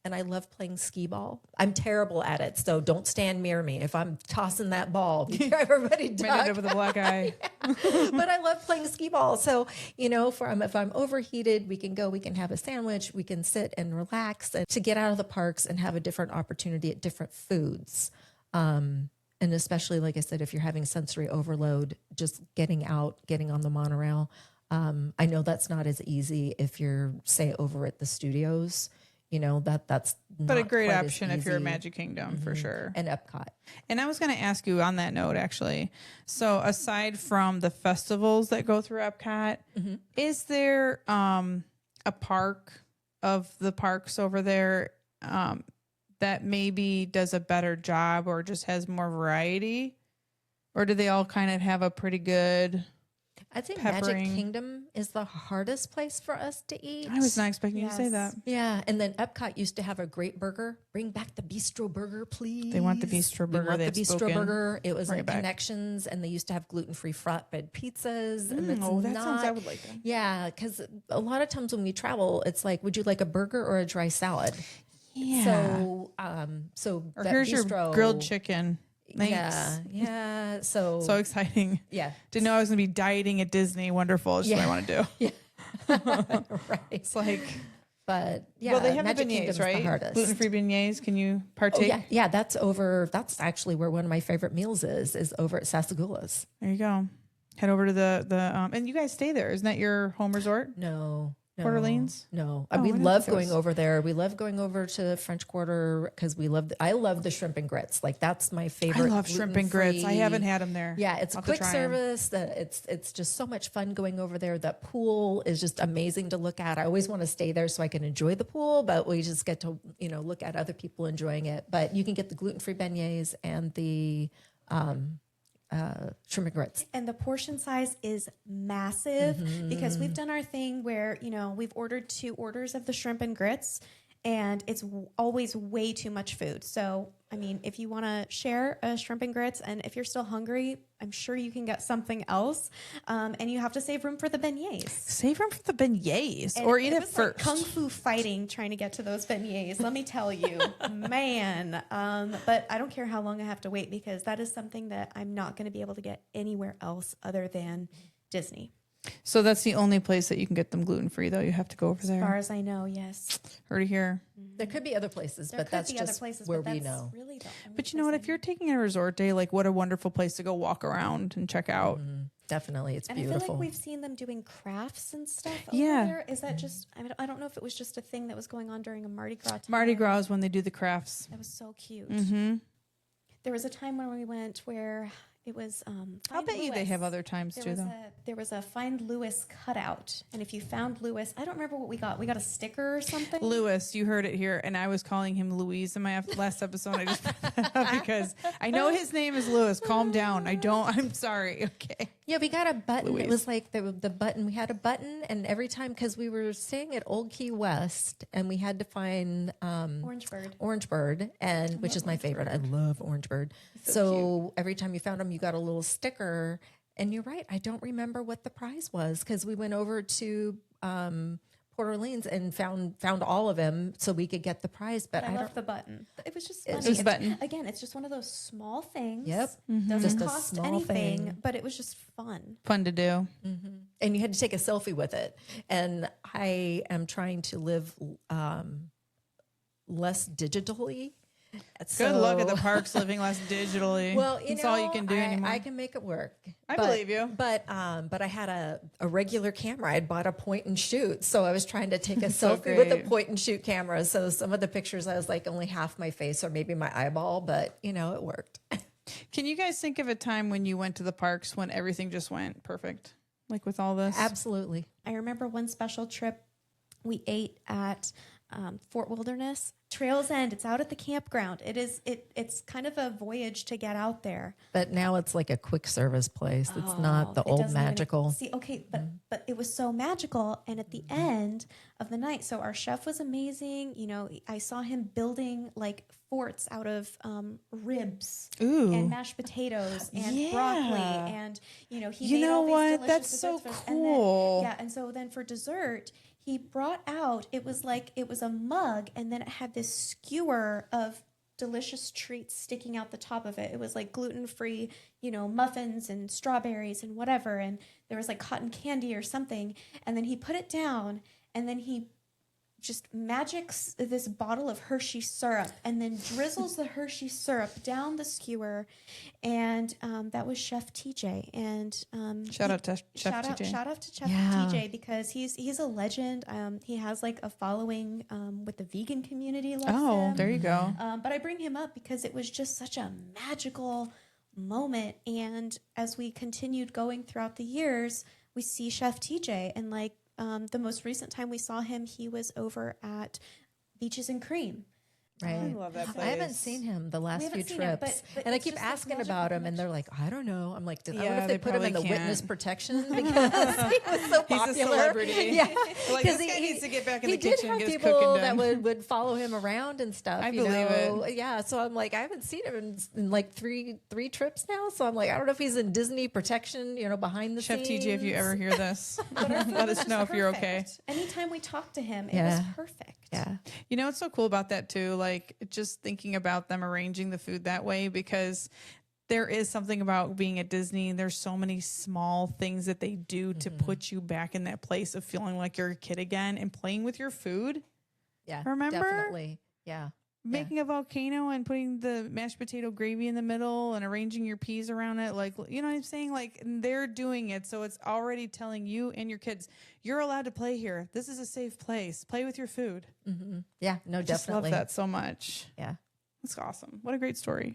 and I love playing skee ball. I'm terrible at it, so don't stand near me if I'm tossing that ball. Everybody duck. With a black eye. But I love playing skee ball. So, you know, if I'm overheated, we can have a sandwich, we can sit and relax, and to get out of the parks and have a different opportunity at different foods. And especially, like I said, if you're having sensory overload, just getting out, getting on the monorail. I know that's not as easy if you're, say, over at the studios. You know, that's But a not great quite as option if you're at easy. Magic Kingdom for sure. And Epcot. And I was going to ask you on that note, actually. So aside from the festivals that go through Epcot, is there a park of the parks over there that maybe does a better job or just has more variety? Or do they all kind of have a pretty good... I think peppering? Magic Kingdom is the hardest place for us to eat. I was not expecting you to say that. Yeah, and then Epcot used to have a great burger. Bring back the bistro burger, please. They want the bistro burger. We want the They've bistro spoken. burger. It was Bring at it back. Connections, and they used to have gluten-free flatbread pizzas. And it's Oh, that not, sounds... I would like that. Yeah, because a lot of times when we travel, it's like, would you like a burger or a dry salad? Yeah. So, Or that here's bistro, your grilled chicken. Thanks. Yeah. So exciting. yeah. Didn't know I was going to be dieting at Disney. Wonderful. It's just what I want to do. Right. It's like... But yeah, well, they have Magic the Kingdom's beignets, right? the hardest. Gluten-free beignets. Can you partake? Yeah, that's actually where one of my favorite meals is over at Sasagula's. There you go. Head over to the and you guys stay there. Isn't that your home resort? No. Coeur d'Alene's? No. Oh, We I didn't love think it going was- over there. We love going over to French Quarter because I love the shrimp and grits. Like that's my I favorite. love shrimp and grits. I haven't had them there. Yeah, it's I'll have to quick try 'em. service. It's just so much fun going over there. That pool is just amazing to look at. I always want to stay there so I can enjoy the pool, but we just get to look at other people enjoying it. But you can get the gluten-free beignets and the shrimp and grits. And the portion size is massive because we've done our thing where, we've ordered 2 orders of the shrimp and grits and it's always way too much food. So, I mean, if you want to share a shrimp and grits and if you're still hungry, I'm sure you can get something else. And you have to save room for the beignets. Save room for the beignets And or eat it was first. Like kung fu fighting trying to get to those beignets. Let me tell you, man. But I don't care how long I have to wait because that is something that I'm not going to be able to get anywhere else other than Disney. So that's the only place that you can get them gluten-free, though. You have to go over there. As far as I know, yes. Heard it here. There could be other places, There but could that's be just other places, where but we that's know. really the only But you know what? place If you're taking a resort day, like what a wonderful place to go walk around and check out. Definitely, it's and beautiful. I feel like we've seen them doing crafts and stuff over Yeah. there. Is that just, I don't know if it was just a thing that was going on during a Mardi Gras time. Mardi Gras is when they do the crafts. That was so cute. Mm-hmm. There was a time when we went where It was. I'll bet you they have other times too, though. There was a Find Lewis cutout, and if you found Lewis, I don't remember what we got. We got a sticker or something. Lewis, you heard it here, and I was calling him Louise in my last episode. I just brought that up because I know his name is Lewis. Calm down. I'm sorry. Okay. Yeah, we got a button. Louise. It was like the button. We had a button, and every time, because we were staying at Old Key West, and we had to find Orangebird, and which is my favorite. I love Orangebird. So every time you found them, you got a little sticker. And you're right. I don't remember what the prize was because we went over to Port Orleans and found all of them so we could get the prize. But I love the button. It was just funny. It was a button. Again, it's just one of those small things. Yep. Doesn't Just a cost small anything, thing. but it was just fun. Fun to do. And you had to take a selfie with it. And I am trying to live less digitally. Good luck at the parks living less digitally. Well, that's all you can do anymore. I can make it work. I believe you. But I had a regular camera. I'd bought a point and shoot, so I was trying to take a selfie with a point and shoot camera. So some of the pictures, I was like only half my face or maybe my eyeball, but it worked. Can you guys think of a time when you went to the parks when everything just went perfect, like with all this? Absolutely. I remember one special trip we ate at Fort Wilderness. Trails End. It's out at the campground. It's kind of a voyage to get out there. But now it's like a quick service place. It's not the old magical. But it was so magical. And at the end of the night, so our chef was amazing. I saw him building like forts out of ribs and mashed potatoes and broccoli. And, he made all these delicious That's so desserts cool. And so then for dessert, he brought out, it was a mug, and then it had this skewer of delicious treats sticking out the top of it. It was like gluten-free, muffins and strawberries and whatever. And there was like cotton candy or something. And then he put it down, and then he just magics this bottle of Hershey syrup and then drizzles the Hershey syrup down the skewer. And that was Chef TJ. And shout out to Chef TJ. Shout out to Chef TJ because he's a legend. He has like a following with the vegan community. Him. There you go. But I bring him up because it was just such a magical moment. And as we continued going throughout the years, we see Chef TJ and the most recent time we saw him, he was over at Beaches and Cream. Right. I love that place. I haven't seen him the last few trips. But and I keep asking about him, and they're like, I don't know. I'm like, I wonder if they put him in the can't. witness protection because he was so popular. He's a celebrity. Yeah. Like, this guy needs to get back in the kitchen and get his people cooking that done. would follow him around and stuff. I believe it. Yeah. So I'm like, I haven't seen him in like three trips now. So I'm like, I don't know if he's in Disney protection, behind the Chef scenes. TJ, if you ever hear this, let us know if you're okay. Anytime we talked to him, it was perfect. Yeah. What's so cool about that too? Like just thinking about them arranging the food that way, because there is something about being at Disney. There's so many small things that they do to put you back in that place of feeling like you're a kid again and playing with your food. Yeah. Remember? Definitely. Yeah. Making a volcano and putting the mashed potato gravy in the middle and arranging your peas around it. Like, you know what I'm saying? Like they're doing it. So it's already telling you and your kids, you're allowed to play here. This is a safe place. Play with your food. Mm-hmm. Yeah, no, I just definitely. love that so much. Yeah. That's awesome. What a great story.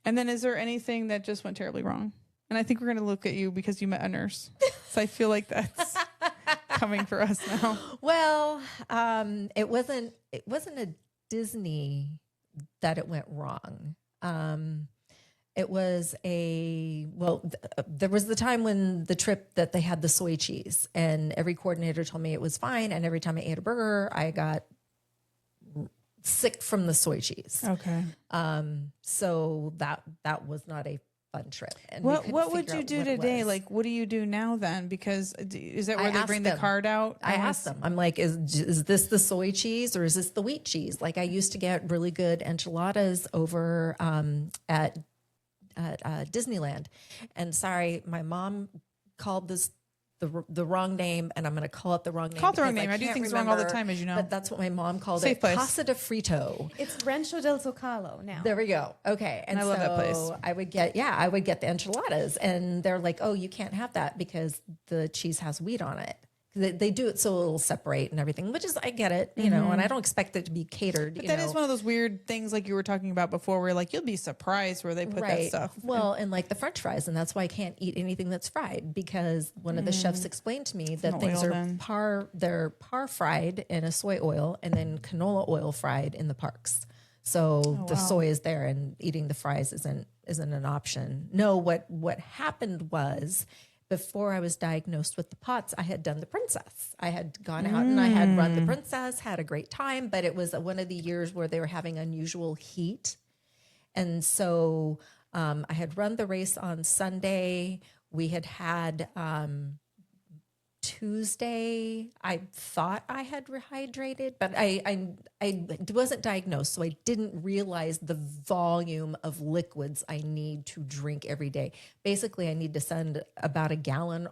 And then is there anything that just went terribly wrong? And I think we're going to look at you because you met a nurse. So I feel like that's coming for us now. Well, it wasn't a Disney that it went wrong. It was there was the time when the trip that they had the soy cheese, and every coordinator told me it was fine. And every time I ate a burger, I got sick from the soy cheese. Okay. So that was not a fun trip. And what would you do today? Like, what do you do now then? Because is that where they bring the card out? I asked them. I'm like, is this the soy cheese or is this the wheat cheese? Like I used to get really good enchiladas over at Disneyland. And sorry, my mom called this the wrong name, and I'm going to call it the wrong name. Call it the wrong name. I do things wrong all the time, as you know. But that's what my mom called Safe it. place. Casa de Frito. It's Rancho del Zocalo now. There we go. Okay. And I love that place. I would get the enchiladas, and they're like, oh, you can't have that because the cheese has wheat on it. they do it so it'll separate and everything, which is, I get it, you know, and I don't expect it to be catered. But that is one of those weird things like you were talking about before where like you'll be surprised where they put that stuff. Well, and like the French fries, and that's why I can't eat anything that's fried, because one of the chefs explained to me that things are they're par fried in a soy oil and then canola oil fried in the parks. So the soy is there and eating the fries isn't an option. No, what happened was, before I was diagnosed with the POTS, I had done the Princess. I had gone out and I had run the Princess, had a great time, but it was one of the years where they were having unusual heat. And so I had run the race on Sunday. We had Tuesday, I thought I had rehydrated, but I wasn't diagnosed, so I didn't realize the volume of liquids I need to drink every day. Basically, I need to send about 1.5 gallons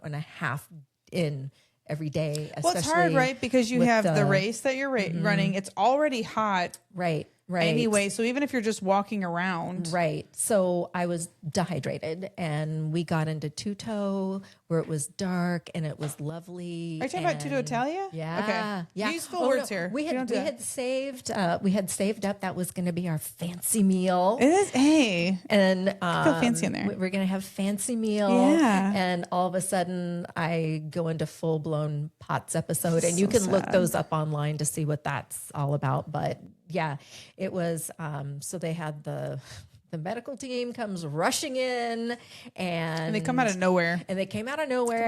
in every day. Well, it's hard, right? Because you have the race that you're running. It's already hot. Right. Anyway, so even if you're just walking around. Right. So I was dehydrated, and we got into Tuto where it was dark and it was lovely. Are you talking about Tuto Italia? Yeah. Okay. Yeah. Use full words here. We had saved up. That was going to be our fancy meal. It is. Hey. And feel fancy in there. We're going to have fancy meal. Yeah. And all of a sudden I go into full blown POTS episode, and you can look those up online to see what that's all about. But yeah, it was, so they had the medical team comes rushing in, and they come out of nowhere. And they came out of nowhere.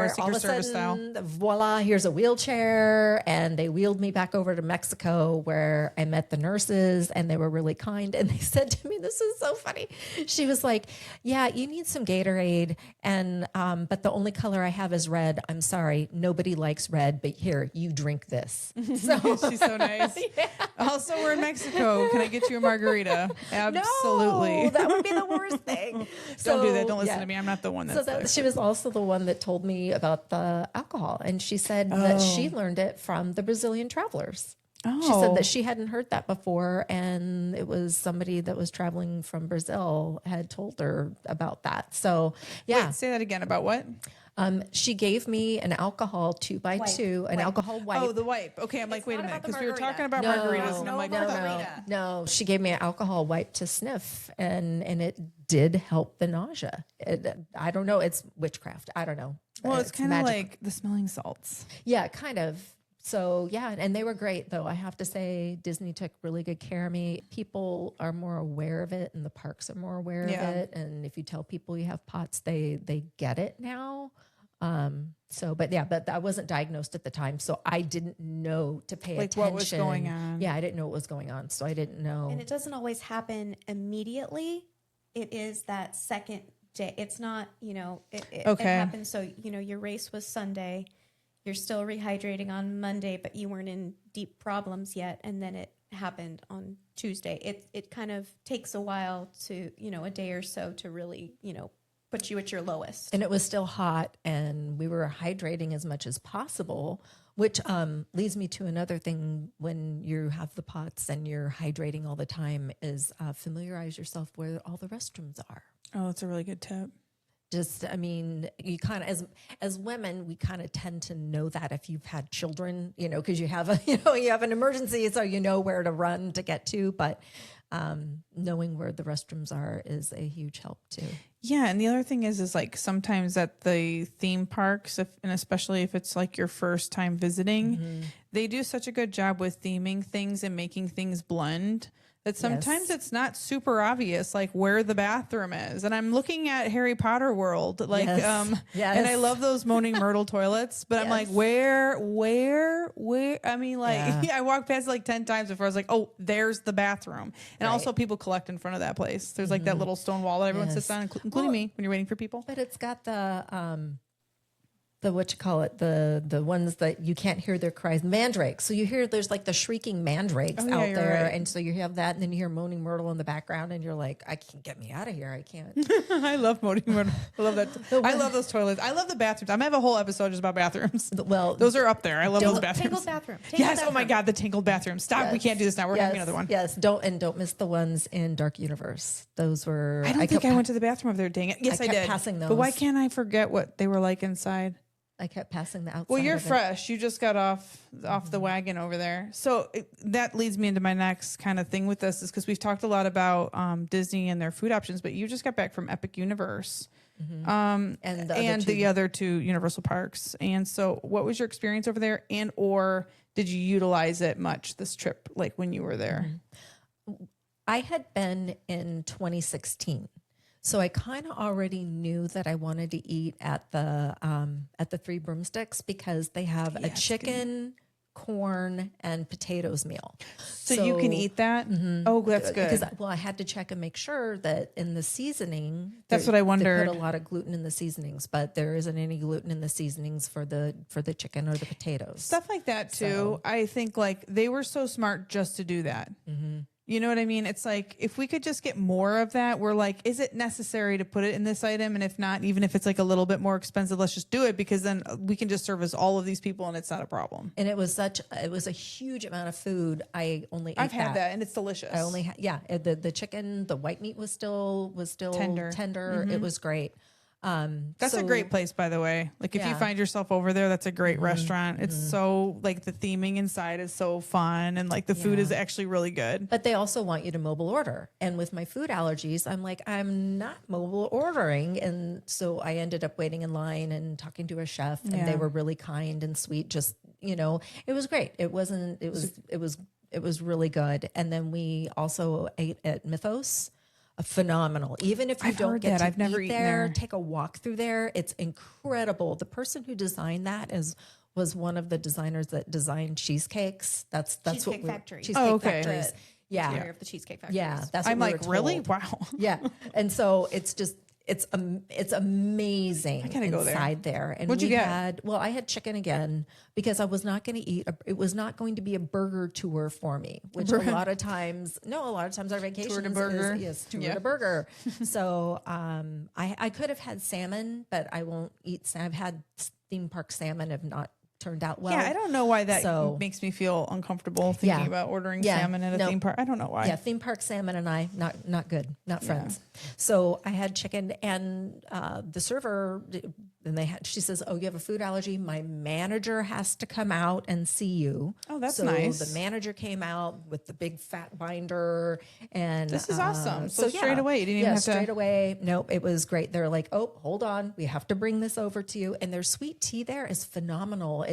Secret all of a Service sudden, voila, here's a wheelchair. And they wheeled me back over to Mexico, where I met the nurses, and they were really kind. And they said to me, this is so funny. She was like, yeah, you need some Gatorade. And, but the only color I have is red. I'm sorry. Nobody likes red, but here, you drink this. So she's so nice. Yeah. Also, we're in Mexico. Can I get you a margarita? Absolutely. No, that would be the worst thing. Don't do that. Don't listen to me. I'm not the one that's she was also the one that told me about the alcohol. And she said that she learned it from the Brazilian travelers. Oh. She said that she hadn't heard that before. And it was somebody that was traveling from Brazil had told her about that. So, yeah. Wait, say that again. About what? She gave me an alcohol 2x2, an alcohol wipe. Oh, the wipe. Okay, I'm like, wait a minute, because we were talking about margaritas, and I'm like, no. She gave me an alcohol wipe to sniff, and it did help the nausea. I don't know. It's witchcraft. I don't know. Well, it's kind of like the smelling salts. Yeah, kind of. So, yeah, and they were great, though. I have to say, Disney took really good care of me. People are more aware of it, and the parks are more aware of it. And if you tell people you have POTS, they get it now. But I wasn't diagnosed at the time, so I didn't know to pay attention. What was going on. Yeah, I didn't know what was going on, so I didn't know. And it doesn't always happen immediately. It is that second day. It's not, it happens. So, your race was Sunday. You're still rehydrating on Monday, but you weren't in deep problems yet. And then it happened on Tuesday. It kind of takes a while to, a day or so to really, put you at your lowest. And it was still hot, and we were hydrating as much as possible, which leads me to another thing. When you have the POTS and you're hydrating all the time, is familiarize yourself where all the restrooms are. Oh, that's a really good tip. You kind of, as women, we kind of tend to know that if you've had children, because you have you have an emergency, so you know where to run to get to. But knowing where the restrooms are is a huge help too. Yeah, and the other thing is like sometimes at the theme parks, and especially if it's like your first time visiting, they do such a good job with theming things and making things blend. That sometimes it's not super obvious, like where the bathroom is. And I'm looking at Harry Potter World, like, and I love those Moaning Myrtle toilets, but I'm like, where? I mean, like, I walked past it like 10 times before I was like, oh, there's the bathroom. And also people collect in front of that place. There's like that little stone wall that everyone sits on, including me when you're waiting for people. But it's got the the ones that you can't hear their cries, mandrakes. So you hear there's like the shrieking mandrakes out there, and so you have that, and then you hear Moaning Myrtle in the background, and you're like, I can't get me out of here. I can't. I love Moaning Myrtle. I love that. I love those toilets. I love the bathrooms. I'm gonna have a whole episode just about bathrooms. Well, those are up there. I love those bathrooms. Tangled bathroom. Yes. Oh my God, the tangled bathroom. Stop. We can't do this now. We're having another one. Yes. Don't miss the ones in Dark Universe. Those were. I don't think I went to the bathroom over there. Dang it. Yes, I did. Passing those. But why can't I forget what they were like inside? I kept passing the outside. Well, you're of it. fresh. You just got off the wagon over there. So that leads me into my next kind of thing with this is because we've talked a lot about Disney and their food options, but you just got back from Epic Universe And the other two Universal Parks. And so what was your experience over there, and or did you utilize it much this trip, like when you were there? I had been in 2016. So I kind of already knew that I wanted to eat at the Three Broomsticks because they have a chicken, corn, and potatoes meal. So you can eat that? Oh, that's good. Because I had to check and make sure that in the seasoning, that's what I wondered. They put a lot of gluten in the seasonings, but there isn't any gluten in the seasonings for the chicken or the potatoes. Stuff like that too. So, I think like they were so smart just to do that. You know what I mean? It's like, if we could just get more of that, we're like, is it necessary to put it in this item? And if not, even if it's like a little bit more expensive, let's just do it, because then we can just service all of these people and it's not a problem. And it was a huge amount of food. I've had that and it's delicious. The chicken, the white meat was still tender. It was great. That's a great place, by the way. Like if you find yourself over there, that's a great restaurant. It's so like the theming inside is so fun, and like the food is actually really good. But they also want you to mobile order. And with my food allergies, I'm like, I'm not mobile ordering. And so I ended up waiting in line and talking to a chef, and they were really kind and sweet. Just, it was great. It was really good. And then we also ate at Mythos. Phenomenal. Even if you don't get to eat there, take a walk through there. It's incredible. The person who designed that was one of the designers that designed cheesecakes. That's Cheesecake Factory. Cheesecake Factories. Yeah. Of the Cheesecake Factories. Yeah. That's I'm what like, really? Wow. Yeah. And so it's amazing. I gotta go inside there. And what'd you get? I had chicken again because I was not going to eat. It was not going to be a burger tour for me, which a lot of times our vacations Tour to burger. Tour to burger. So I could have had salmon, but I won't eat. I've had theme park salmon, have not turned out well. Yeah, I don't know why that makes me feel uncomfortable thinking about ordering salmon at a theme park. I don't know why. Yeah, theme park salmon and I, not good, not friends. So I had chicken, and the server, and she says, "Oh, you have a food allergy? My manager has to come out and see you." Oh, that's nice. So the manager came out with the big fat binder, and this is awesome. So straight away, you didn't even have to. Straight away. Nope, it was great. They're like, "Oh, hold on, we have to bring this over to you." And their sweet tea there is phenomenal.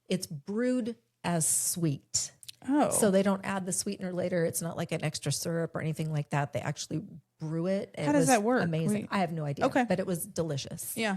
It's brewed as sweet. Oh. So they don't add the sweetener later. It's not like an extra syrup or anything like that. They actually brew it. How does that work? Amazing. I have no idea. Okay. But it was delicious. Yeah.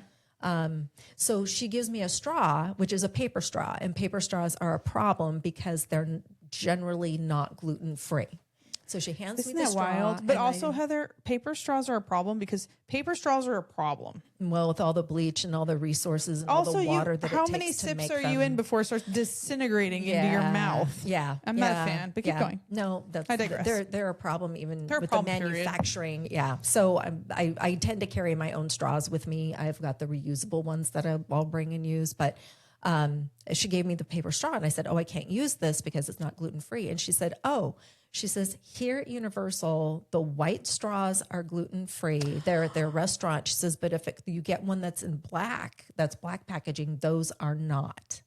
So she gives me a straw, which is a paper straw, and paper straws are a problem because they're generally not gluten-free. So she hands me the straw. Isn't that wild? But also, Heather, paper straws are a problem because paper straws are a problem. Well, with all the bleach and all the resources and all the water that it takes to make them. How many sips are you in before it starts disintegrating into your mouth? Yeah. I'm not a fan, but keep going. No, I digress. They're a problem even with the manufacturing. Period. Yeah. So I tend to carry my own straws with me. I've got the reusable ones that I'll bring and use, but she gave me the paper straw, and I said, "Oh, I can't use this because it's not gluten-free." And she said, she says, "Here at Universal, the white straws are gluten-free. They're at their restaurant." She says, "But if you get one that's in black, that's black packaging, those are not."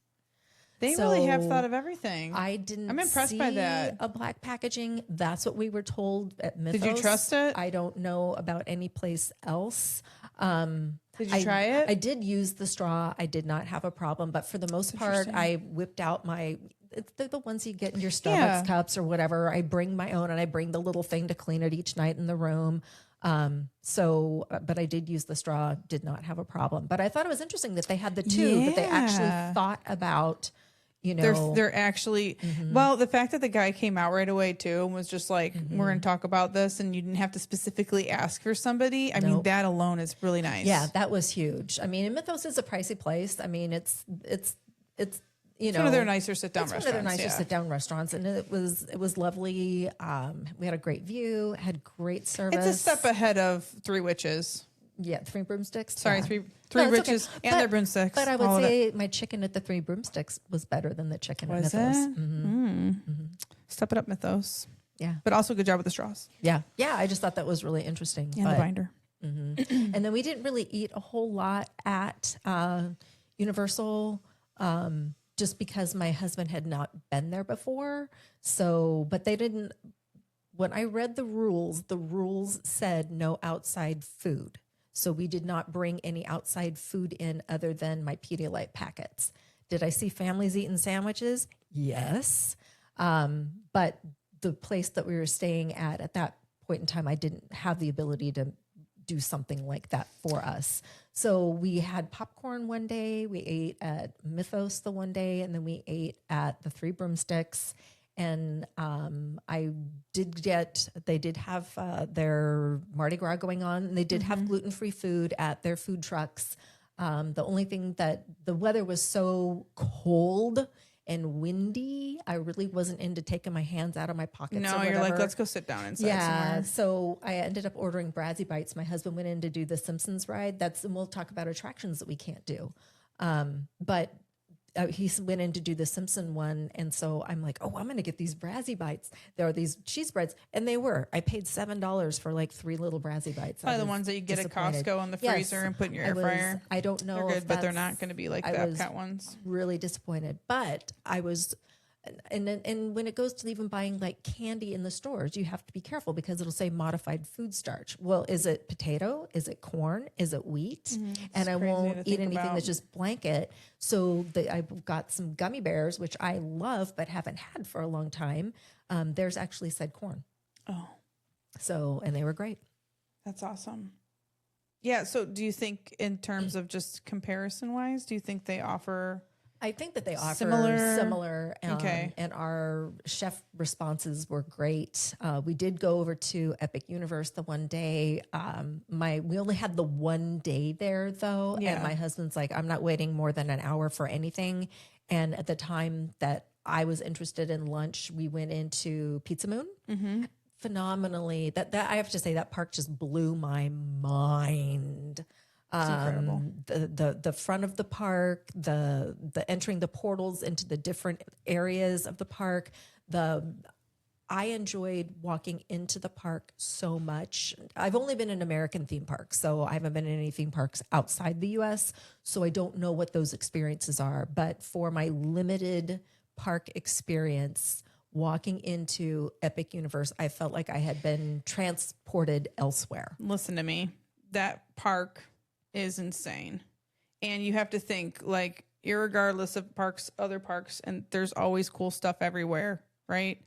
They really have thought of everything. I'm impressed by that. A black packaging. That's what we were told at Mythos. Did you trust it? I don't know about any place else. Did you try it? I did use the straw. I did not have a problem, but for the most part, I whipped out they're the ones you get in your Starbucks cups or whatever. I bring my own, and I bring the little thing to clean it each night in the room. But I did use the straw, did not have a problem. But I thought it was interesting that they had the two, that they actually thought about, They're actually, well, the fact that the guy came out right away too and was just like, we're going to talk about this, and you didn't have to specifically ask for somebody. I mean, that alone is really nice. Yeah, that was huge. I mean, and Mythos is a pricey place. I mean, it's one of their nicer sit-down restaurants. One of their nicer sit-down restaurants, and it was lovely. We had a great view, had great service. It's a step ahead of Three Witches. Yeah, Three Broomsticks. Sorry, Three Witches and their broomsticks. But I would say my chicken at the Three Broomsticks was better than the chicken at Mythos. Step it up, Mythos. Yeah, but also good job with the straws. Yeah. I just thought that was really interesting. And the binder. And then we didn't really eat a whole lot at Universal, just because my husband had not been there before. So, but they didn't, when I read the rules said no outside food. So we did not bring any outside food in other than my Pedialyte packets. Did I see families eating sandwiches? Yes. But the place that we were staying at that point in time, I didn't have the ability to do something like that for us. So we had popcorn one day, we ate at Mythos the one day, and then we ate at the Three Broomsticks. And they did have their Mardi Gras going on, and they did have gluten-free food at their food trucks. The only thing that the weather was so cold and windy, I really wasn't into taking my hands out of my pockets. No, you're like, let's go sit down inside somewhere. So I ended up ordering Brazzy Bites. My husband went in to do the Simpsons ride. And we'll talk about attractions that we can't do. But he went in to do the Simpson one. And so I'm like, oh, I'm going to get these Brazzy Bites. There are these cheese breads. And they were. I paid $7 for like 3 little Brazzy Bites. Probably the ones that you get at Costco in the freezer and put in your air fryer. I don't know. They're good, but they're not going to be like the Epcot ones. Really disappointed. But I was... And when it goes to even buying like candy in the stores, you have to be careful because it'll say modified food starch. Well, is it potato? Is it corn? Is it wheat? And I won't eat anything that's just blanket. So I got some gummy bears, which I love but haven't had for a long time. Theirs actually said corn. Oh. So, and they were great. That's awesome. Yeah. So do you think in terms of just comparison wise, do you think they offer... I think that they offer similar and our chef responses were great. We did go over to Epic Universe the one day. We only had the one day there though, and my husband's like, I'm not waiting more than an hour for anything. And at the time that I was interested in lunch, we went into Pizza Moon. Phenomenally, that I have to say that park just blew my mind. Incredible. The front of the park, the entering the portals into the different areas of the park. I enjoyed walking into the park so much. I've only been in American theme parks, so I haven't been in any theme parks outside the U.S., so I don't know what those experiences are. But for my limited park experience, walking into Epic Universe, I felt like I had been transported elsewhere. Listen to me. That park is insane. And you have to think, like, irregardless of other parks, and there's always cool stuff everywhere, right?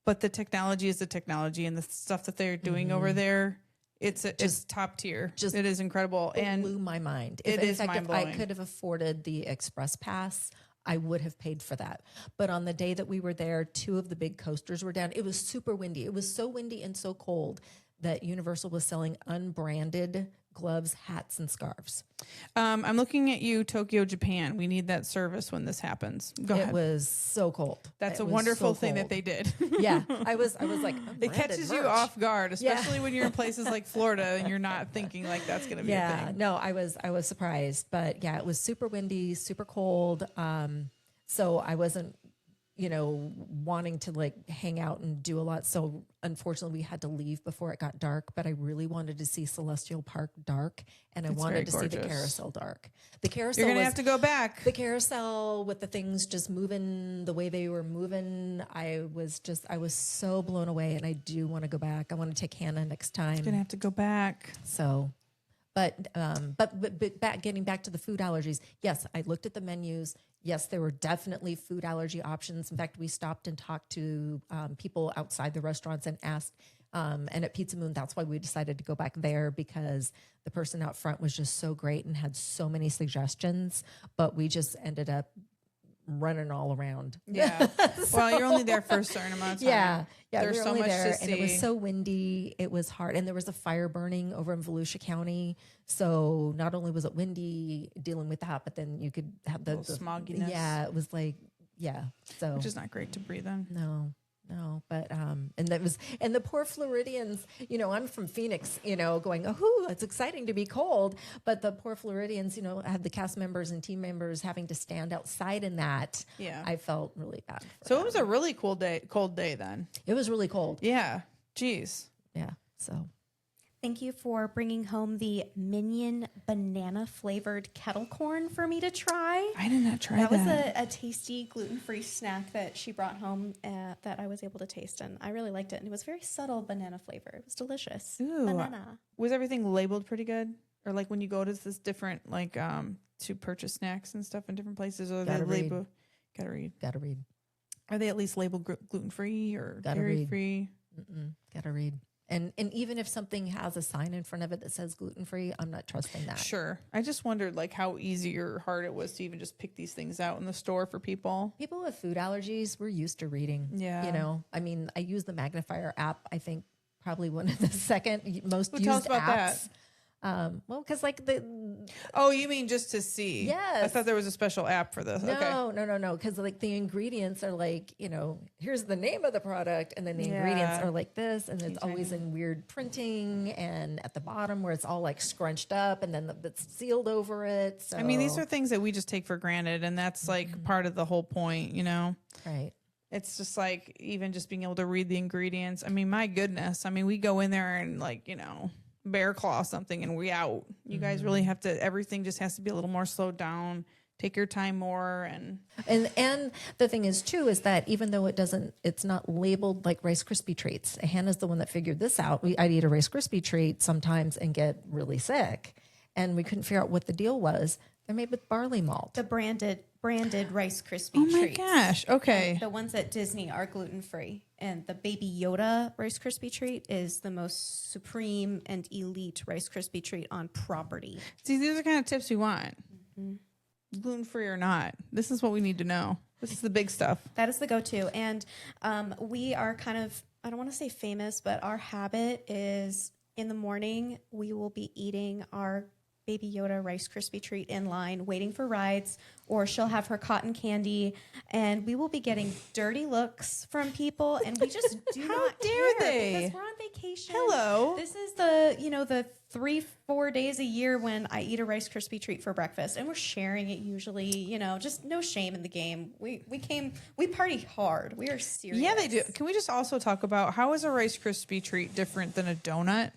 But the technology is the technology, and the stuff that they're doing over there, it's top tier. It is incredible. It blew my mind. It is mind-blowing. If I could have afforded the Express Pass, I would have paid for that. But on the day that we were there, 2 of the big coasters were down. It was super windy. It was so windy and so cold that Universal was selling unbranded gloves, hats, and scarves. I'm looking at you, Tokyo, Japan. We need that service when this happens. Go ahead. It was so cold. That's a wonderful thing that they did. Yeah, I was like, it catches you off guard, especially when you're in places like Florida and you're not thinking like that's going to be a thing. No, I was surprised, but yeah, it was super windy, super cold. So I wasn't, wanting to like hang out and do a lot. So unfortunately we had to leave before it got dark, but I really wanted to see Celestial Park dark, and I wanted to see the carousel dark. The carousel, you're going to have to go back. The carousel with the things just moving the way they were moving. I was so blown away, and I do want to go back. I want to take Hannah next time. You're going to have to go back. So, but getting back to the food allergies. Yes, I looked at the menus. Yes, there were definitely food allergy options. In fact, we stopped and talked to people outside the restaurants and asked. And at Pizza Moon, that's why we decided to go back there, because the person out front was just so great and had so many suggestions. But we just ended up running all around. Yeah. Well, you're only there for a certain amount of time. Yeah. There's we were so only much there, to see. and it was so windy. It was hard. And there was a fire burning over in Volusia County. So not only was it windy dealing with that, but then you could have the smogginess. Yeah. It was like, So, which is not great to breathe in. No, but and the poor Floridians, I'm from Phoenix, going, oh, it's exciting to be cold, but the poor Floridians, had the cast members and team members having to stand outside in that. Yeah, I felt really bad. So it was a really cold day then. It was really cold. Yeah. Jeez. Yeah. So. Thank you for bringing home the Minion banana flavored kettle corn for me to try. I did not try that. That was a tasty gluten-free snack that she brought home that I was able to taste, and I really liked it. And it was very subtle banana flavor. It was delicious. Ooh. Banana. Was everything labeled pretty good? Or like when you go to this different, like, to purchase snacks and stuff in different places, or they label? Gotta read. Are they at least labeled gluten-free or dairy-free? Gotta read. And even if something has a sign in front of it that says gluten-free, I'm not trusting that. Sure. I just wondered like how easy or hard it was to even just pick these things out in the store for people. People with food allergies, we're used to reading. Yeah. You know, I mean, I use the magnifier app. I think probably one of the second most used tell us about apps. that. Well, because like Oh, you mean just to see? Yes. I thought there was a special app for this. Okay. No. Because like the ingredients are like, you know, here's the name of the product, and then the ingredients are like this, and it's always in weird printing, and at the bottom where it's all like scrunched up, and then it's sealed over it. So I mean, these are things that we just take for granted, and that's like part of the whole point, you know? right. It's just like even just being able to read the ingredients. I mean, my goodness. I mean, we go in there and like, you know, bear claw something and we out. You guys really have to, everything just has to be a little more slowed down. Take your time more. And the thing is too, is that even though it's not labeled like Rice Krispie treats. Hannah's the one that figured this out. I'd eat a Rice Krispie treat sometimes and get really sick, and we couldn't figure out what the deal was. They're made with barley malt. The branded Rice Krispie oh my treats. gosh. Okay. And the ones at Disney are gluten-free. And the Baby Yoda Rice Krispie treat is the most supreme and elite Rice Krispie treat on property. See, these are the kind of tips we want. Gluten-free or not. This is what we need to know. This is the big stuff. That is the go-to. And we are kind of, I don't want to say famous, but our habit is in the morning, we will be eating our Baby Yoda Rice Krispie treat in line, waiting for rides, or she'll have her cotton candy, and we will be getting dirty looks from people, and we just do not dare care they? because we're on vacation. Hello. This is the 3-4 days a year when I eat a Rice Krispie treat for breakfast, and we're sharing it usually. Just no shame in the game. We party hard. We are serious. Yeah, they do. Can we just also talk about how is a Rice Krispie treat different than a donut?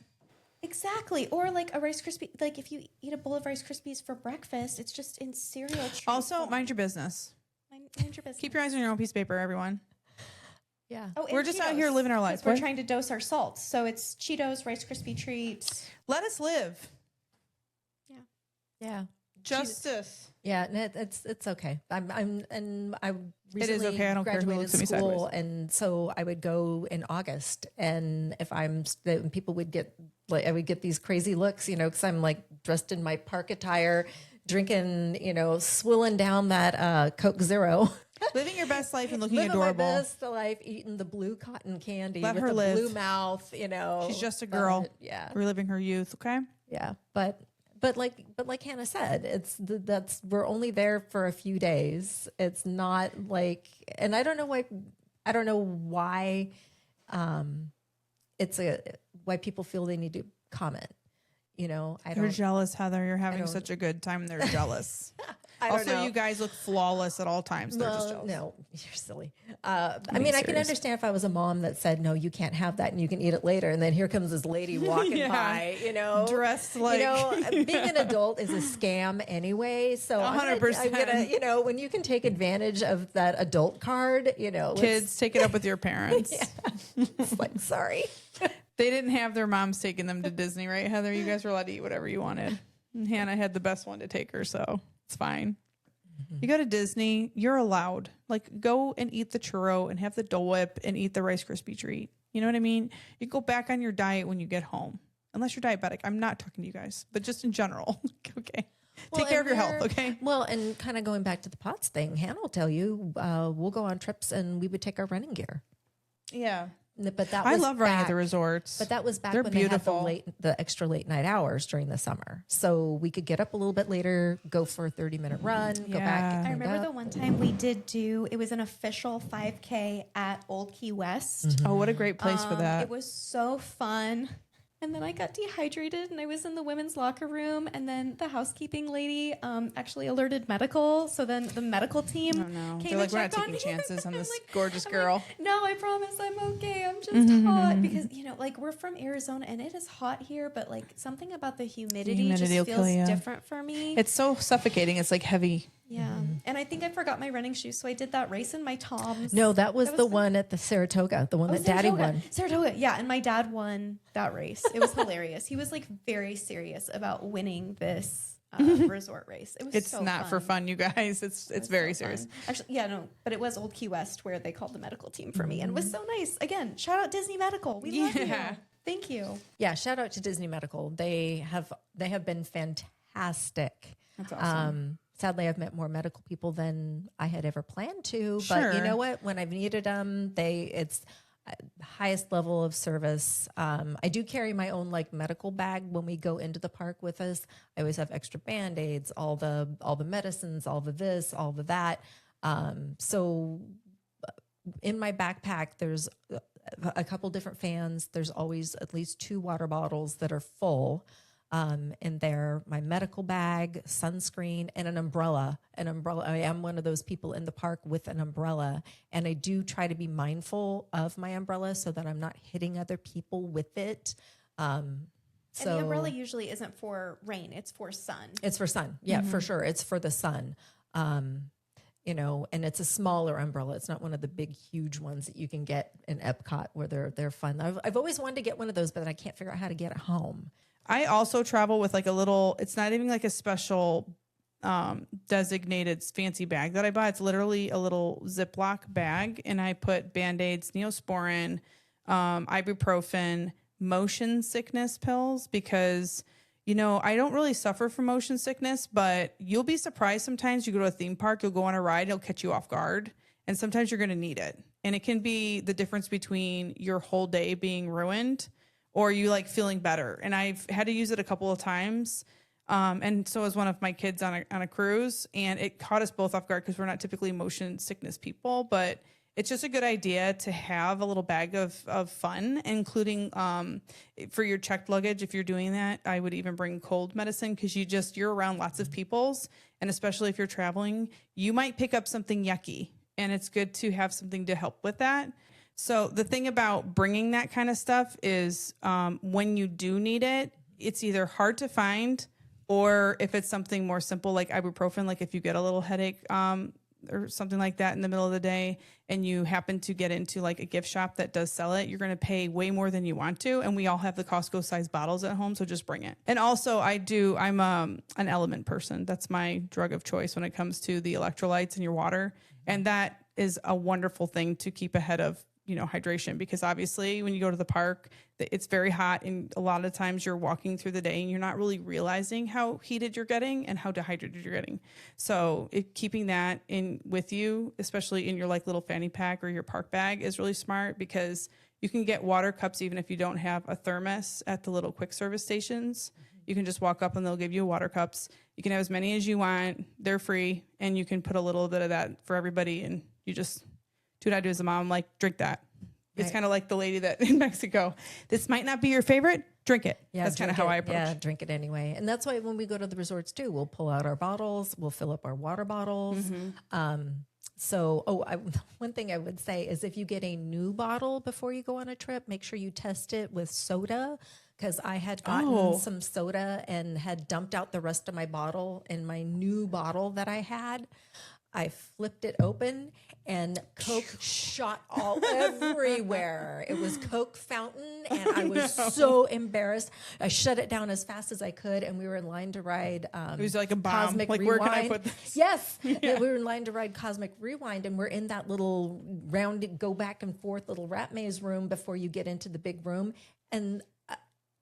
Exactly. Or like a Rice Krispie, like if you eat a bowl of Rice Krispies for breakfast, it's just in cereal treat Also, form. mind your business. Mind your business. Keep your eyes on your own piece of paper, everyone. Yeah. Oh, We're and just out Cheetos, here living our life. 'cause We're What? trying to dose our salt. So it's Cheetos, Rice Krispie treats. Let us live. Yeah. Justice. Yeah, no, it's okay. I recently It is okay. I don't care who graduated looks at me school, sideways. and so I would go in August, and if people would get like I would get these crazy looks, because I'm like dressed in my park attire, drinking, swilling down that Coke Zero. Living your best life and looking Living adorable. my best life, eating the blue cotton candy Let with her the live. blue mouth. She's just a girl. Yeah, Reliving her youth, okay? yeah, but like Hannah said, we're only there for a few days. It's not like, and I don't know why, why people feel they need to comment. You're jealous, Heather. You're having such a good time. They're jealous. know. You guys look flawless at all times. They're just jealous. No, you're silly. I can understand if I was a mom that said, no, you can't have that and you can eat it later. And then here comes this lady walking by, dressed like, being an adult is a scam anyway. So 100%. I'm gonna, when you can take advantage of that adult card, kids, take it up with your parents. it's like, sorry. They didn't have their moms taking them to Disney, right, Heather? You guys were allowed to eat whatever you wanted. And Hannah had the best one to take her, so it's fine. You go to Disney, you're allowed. Like, go and eat the churro and have the Dole Whip and eat the Rice Krispie treat. You know what I mean? You go back on your diet when you get home. Unless you're diabetic. I'm not talking to you guys, but just in general. Okay. Take care of your health, okay? Well, and kind of going back to the pots thing, Hannah will tell you, we'll go on trips and we would take our running gear. Yeah. But that I was love running at back- the resorts. But that was back They're when beautiful. they had the extra late night hours during the summer. So we could get up a little bit later, go for a 30-minute run, go back. Yeah. Get I remember cleaned the up. one time we did it was an official 5K at Old Key West. Oh, what a great place for that. It was so fun. And then I got dehydrated and I was in the women's locker room. And then the housekeeping lady actually alerted medical. So then the medical team came They're like, and we're not checked on taking me. chances on I'm this like- gorgeous I'm girl. like, no, I promise I'm okay. I'm just hot. Because, like we're from Arizona and it is hot here. But like something about the humidity will just kill feels you. different for me. It's so suffocating. It's like heavy. Yeah. And I think I forgot my running shoes. So I did that race in my Toms. No, that was the fun. one at the Saratoga, the one that Daddy won. Saratoga, yeah. And my dad won that race. It was hilarious. He was like very serious about winning this resort race. It was It's so not fun. for fun, you guys. It's very so serious. fun. Actually, yeah, no, but it was Old Key West where they called the medical team for me. And it was so nice. Again, shout out Disney Medical. We love you. Thank you. Yeah, shout out to Disney Medical. They have been fantastic. That's awesome. Sadly, I've met more medical people than I had ever planned to. But you know what? When I've needed them, it's highest level of service. I do carry my own like medical bag when we go into the park with us. I always have extra Band-Aids, all the medicines, all the this, all the that. So in my backpack, there's a couple different fans. There's always at least 2 water bottles that are full. In there, my medical bag, sunscreen, and an umbrella. I am one of those people in the park with an umbrella, and I do try to be mindful of my umbrella so that I'm not hitting other people with it. And the umbrella usually isn't for rain; it's for sun. It's for sun, yeah, for sure. It's for the sun. And it's a smaller umbrella. It's not one of the big, huge ones that you can get in Epcot where they're fun. I've always wanted to get one of those, but I can't figure out how to get it home. I also travel with like a little, it's not even like a special designated fancy bag that I buy. It's literally a little Ziploc bag, and I put Band-Aids, Neosporin, ibuprofen, motion sickness pills, because I don't really suffer from motion sickness, but you'll be surprised sometimes. You go to a theme park, you'll go on a ride, it'll catch you off guard, and sometimes you're going to need it. And it can be the difference between your whole day being ruined or you like feeling better. And I've had to use it a couple of times. And so was one of my kids on a cruise, and it caught us both off guard because we're not typically motion sickness people, but it's just a good idea to have a little bag of fun, including for your checked luggage. If you're doing that, I would even bring cold medicine, because you're around lots of peoples, and especially if you're traveling, you might pick up something yucky, and it's good to have something to help with that. So the thing about bringing that kind of stuff is when you do need it, it's either hard to find, or if it's something more simple like ibuprofen, like if you get a little headache or something like that in the middle of the day and you happen to get into like a gift shop that does sell it, you're going to pay way more than you want to. And we all have the Costco size bottles at home, so just bring it. And also I'm an element person. That's my drug of choice when it comes to the electrolytes in your water. And that is a wonderful thing to keep ahead of hydration, because obviously when you go to the park, it's very hot, and a lot of times you're walking through the day and you're not really realizing how heated you're getting and how dehydrated you're getting. So keeping that in with you, especially in your like little fanny pack or your park bag, is really smart, because you can get water cups even if you don't have a thermos at the little quick service stations. You can just walk up and they'll give you water cups. You can have as many as you want. They're free, and you can put a little bit of that for everybody, and you just do what I do as a mom, like drink that. It's kind of like the lady that in Mexico. This might not be your favorite. Drink it. Yeah, that's kind of how I approach. Yeah, drink it anyway. And that's why when we go to the resorts too, we'll pull out our bottles. We'll fill up our water bottles. One thing I would say is if you get a new bottle before you go on a trip, make sure you test it with soda. Because I had gotten some soda and had dumped out the rest of my bottle in my new bottle that I had. I flipped it open and Coke shot all everywhere. It was Coke fountain, and I was so embarrassed. I shut it down as fast as I could, and we were in line to ride it was like a bomb. Cosmic like, Rewind. Where can I put this? Yes. Yeah. We were in line to ride Cosmic Rewind, and we're in that little round, go back and forth little rat maze room before you get into the big room. And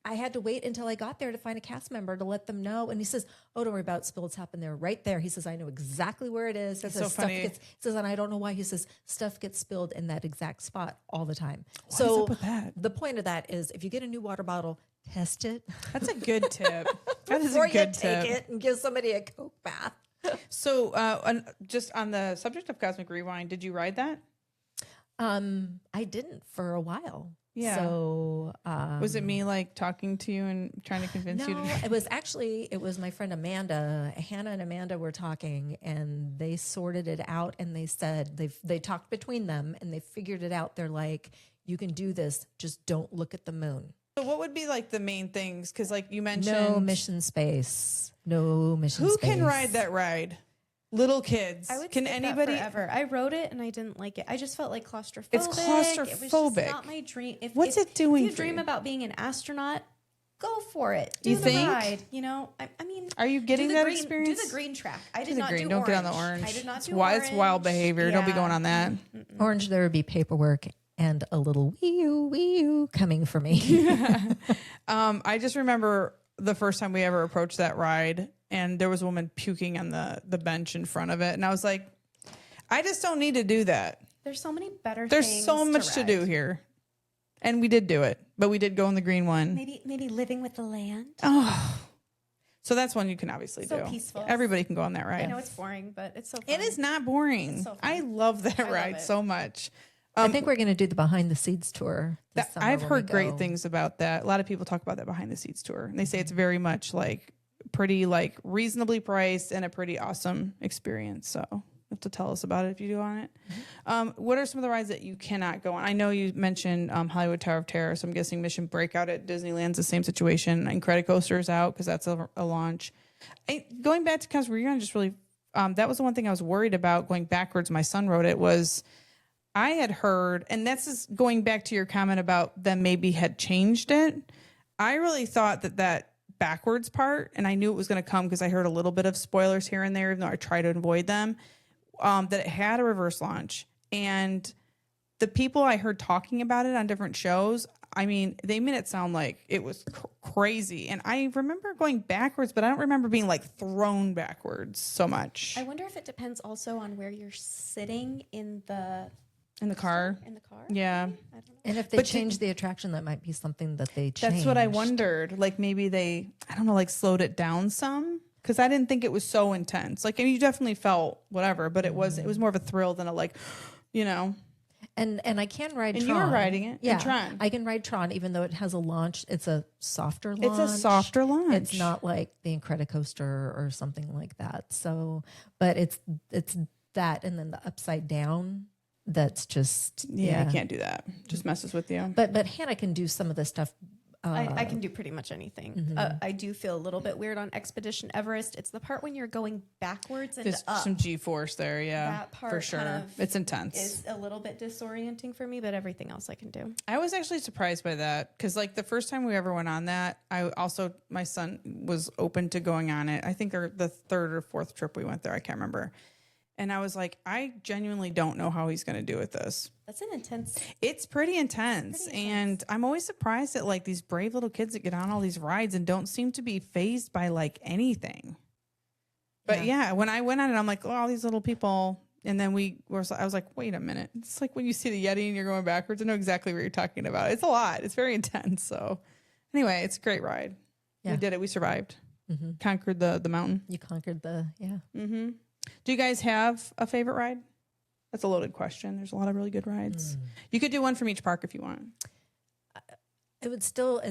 I had to wait until I got there to find a cast member to let them know. And he says, "Oh, don't worry about it. Spills happen there, right there." He says, "I know exactly where it is." That's so funny. He says, and I don't know why. He says, stuff gets spilled in that exact spot all the time. What is up with that? The point of that is if you get a new water bottle, test it. That's a good tip. That is Before a good you tip. take it and give somebody a Coke bath. So just on the subject of Cosmic Rewind, did you ride that? I didn't for a while. Yeah. So was it me like talking to you and trying to convince you no, to? it was my friend Amanda. Hannah and Amanda were talking, and they sorted it out, and they said they talked between them, and they figured it out. They're like, you can do this, just don't look at the moon. So what would be like the main things? Because like you mentioned, No mission space. Who can ride that ride? Little kids. I would Can skip anybody? that forever. I rode it and I didn't like it. I just felt like claustrophobic. It's It was claustrophobic. just not my dream. What's it doing If you for dream you? about being an astronaut, go for it. Do You the think? ride. You know, I mean, Are you getting do the that green, experience? Do the green track. I Do did the not green. do Don't orange. get on the orange. I did not do why orange. it's wild behavior. Don't be going on that. Orange, there would be paperwork and a little wee you coming for me. I just remember the first time we ever approached that ride, and there was a woman puking on the bench in front of it, and I was like, I just don't need to do that. There's so many better There's things so much to do ride. here. And we did do it, but we did go in the green one. Maybe living with the land. Oh, so that's one you can obviously So do. peaceful. Everybody can go on that ride. I know it's boring, but it's so fun. It is not boring. It's so fun. I love that I love ride it. so much. I think we're going to do the behind the scenes tour. I've heard great things about that. A lot of people talk about that behind the scenes tour, and they say it's very much like pretty like reasonably priced and a pretty awesome experience. So you have to tell us about it if you go on it. What are some of the rides that you cannot go on? I know you mentioned Hollywood Tower of Terror, so I'm guessing Mission Breakout at Disneyland's the same situation, and Credit Coaster's out because that's a launch. Going back to kind of where you're on, just really, that was the one thing I was worried about going backwards. My son wrote it was. I had heard, and this is going back to your comment about them maybe had changed it. I really thought that backwards part, and I knew it was going to come because I heard a little bit of spoilers here and there, even though I try to avoid them, that it had a reverse launch. And the people I heard talking about it on different shows, I mean, they made it sound like it was crazy. And I remember going backwards, but I don't remember being like thrown backwards so much. I wonder if it depends also on where you're sitting in the car. Yeah. I don't know. And if they change the attraction, that might be something that they changed. That's what I wondered. Like maybe they, I don't know, like slowed it down some because I didn't think it was so intense. Like, I mean, you definitely felt whatever, but it was more of a thrill than a like, you know. And I can ride And Tron. you were riding it. Yeah, in Tron. I can ride Tron even though it has a launch. It's a softer launch. It's a softer launch. It's not like the Incredicoaster or something like that. So, but it's that and then the upside down. That's just Yeah, I can't do that. Just messes with you. But Hannah can do some of the stuff. I can do pretty much anything. I do feel a little bit weird on Expedition Everest. It's the part when you're going backwards and There's up. some G-force there, yeah, That part for sure. kind of It's intense. Is a little bit disorienting for me, but everything else I can do. I was actually surprised by that because, like, the first time we ever went on that, my son was open to going on it. I think the third or fourth trip we went there, I can't remember. And I was like, I genuinely don't know how he's going to do with this. That's an intense. It's pretty intense. And I'm always surprised at like these brave little kids that get on all these rides and don't seem to be fazed by like anything. But yeah, when I went on it, I'm like, oh, all these little people. And then I was like, wait a minute. It's like when you see the Yeti and you're going backwards. I know exactly what you're talking about. It's a lot. It's very intense. So anyway, it's a great ride. Yeah. We did it. We survived. Mm-hmm. Conquered the mountain. You conquered Mm-hmm. Do you guys have a favorite ride? That's a loaded question. There's a lot of really good rides. You could do one from each park if you want. It would still,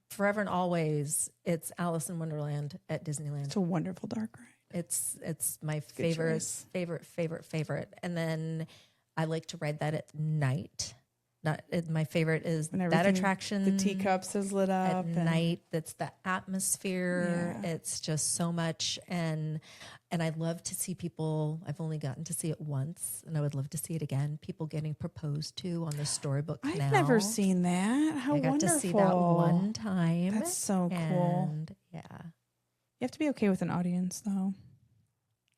forever and always, it's Alice in Wonderland at Disneyland. It's a wonderful dark ride. It's my favorite. And then I like to ride that at night. My favorite is that attraction. The teacups is lit up at night. That's the atmosphere. Yeah. It's just so much, and I love to see people. I've only gotten to see it once, and I would love to see it again. People getting proposed to on the Storybook Canal. I've never seen that. How wonderful! I got to see that one time. That's so cool. Yeah, you have to be okay with an audience, though.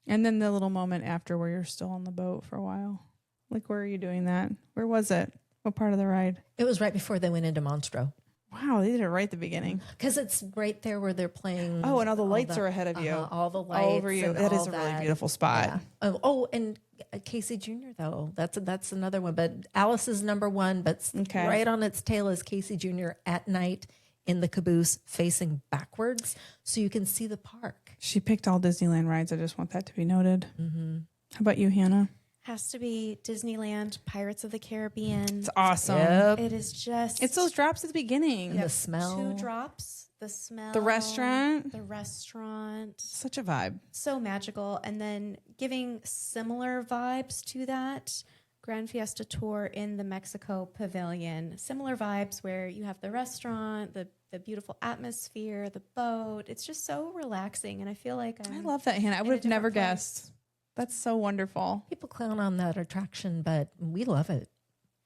And then the little moment after where you're still on the boat for a while. Like, where are you doing that? Where was it? What part of the ride? It was right before they went into Monstro. Wow, they did it right at the beginning. Because it's right there where they're playing. Oh, and all the lights are ahead of you. All the lights. All over you. That is a really beautiful spot. Yeah. Oh, and Casey Jr., though. That's another one. But Alice is number one, but right on its tail is Casey Jr. at night in the caboose facing backwards so you can see the park. She picked all Disneyland rides. I just want that to be noted. Mm-hmm. How about you, Hannah? Has to be Disneyland, Pirates of the Caribbean. It's awesome. Yep. It is just. It's those drops at the beginning. And the smell. 2 drops. The smell. The restaurant. The restaurant. Such a vibe. So magical. And then giving similar vibes to that, Grand Fiesta Tour in the Mexico Pavilion. Similar vibes where you have the restaurant, the beautiful atmosphere, the boat. It's just so relaxing. And I feel like I love that, Hannah. I would have never guessed. That's so wonderful. People clown on that attraction, but we love it.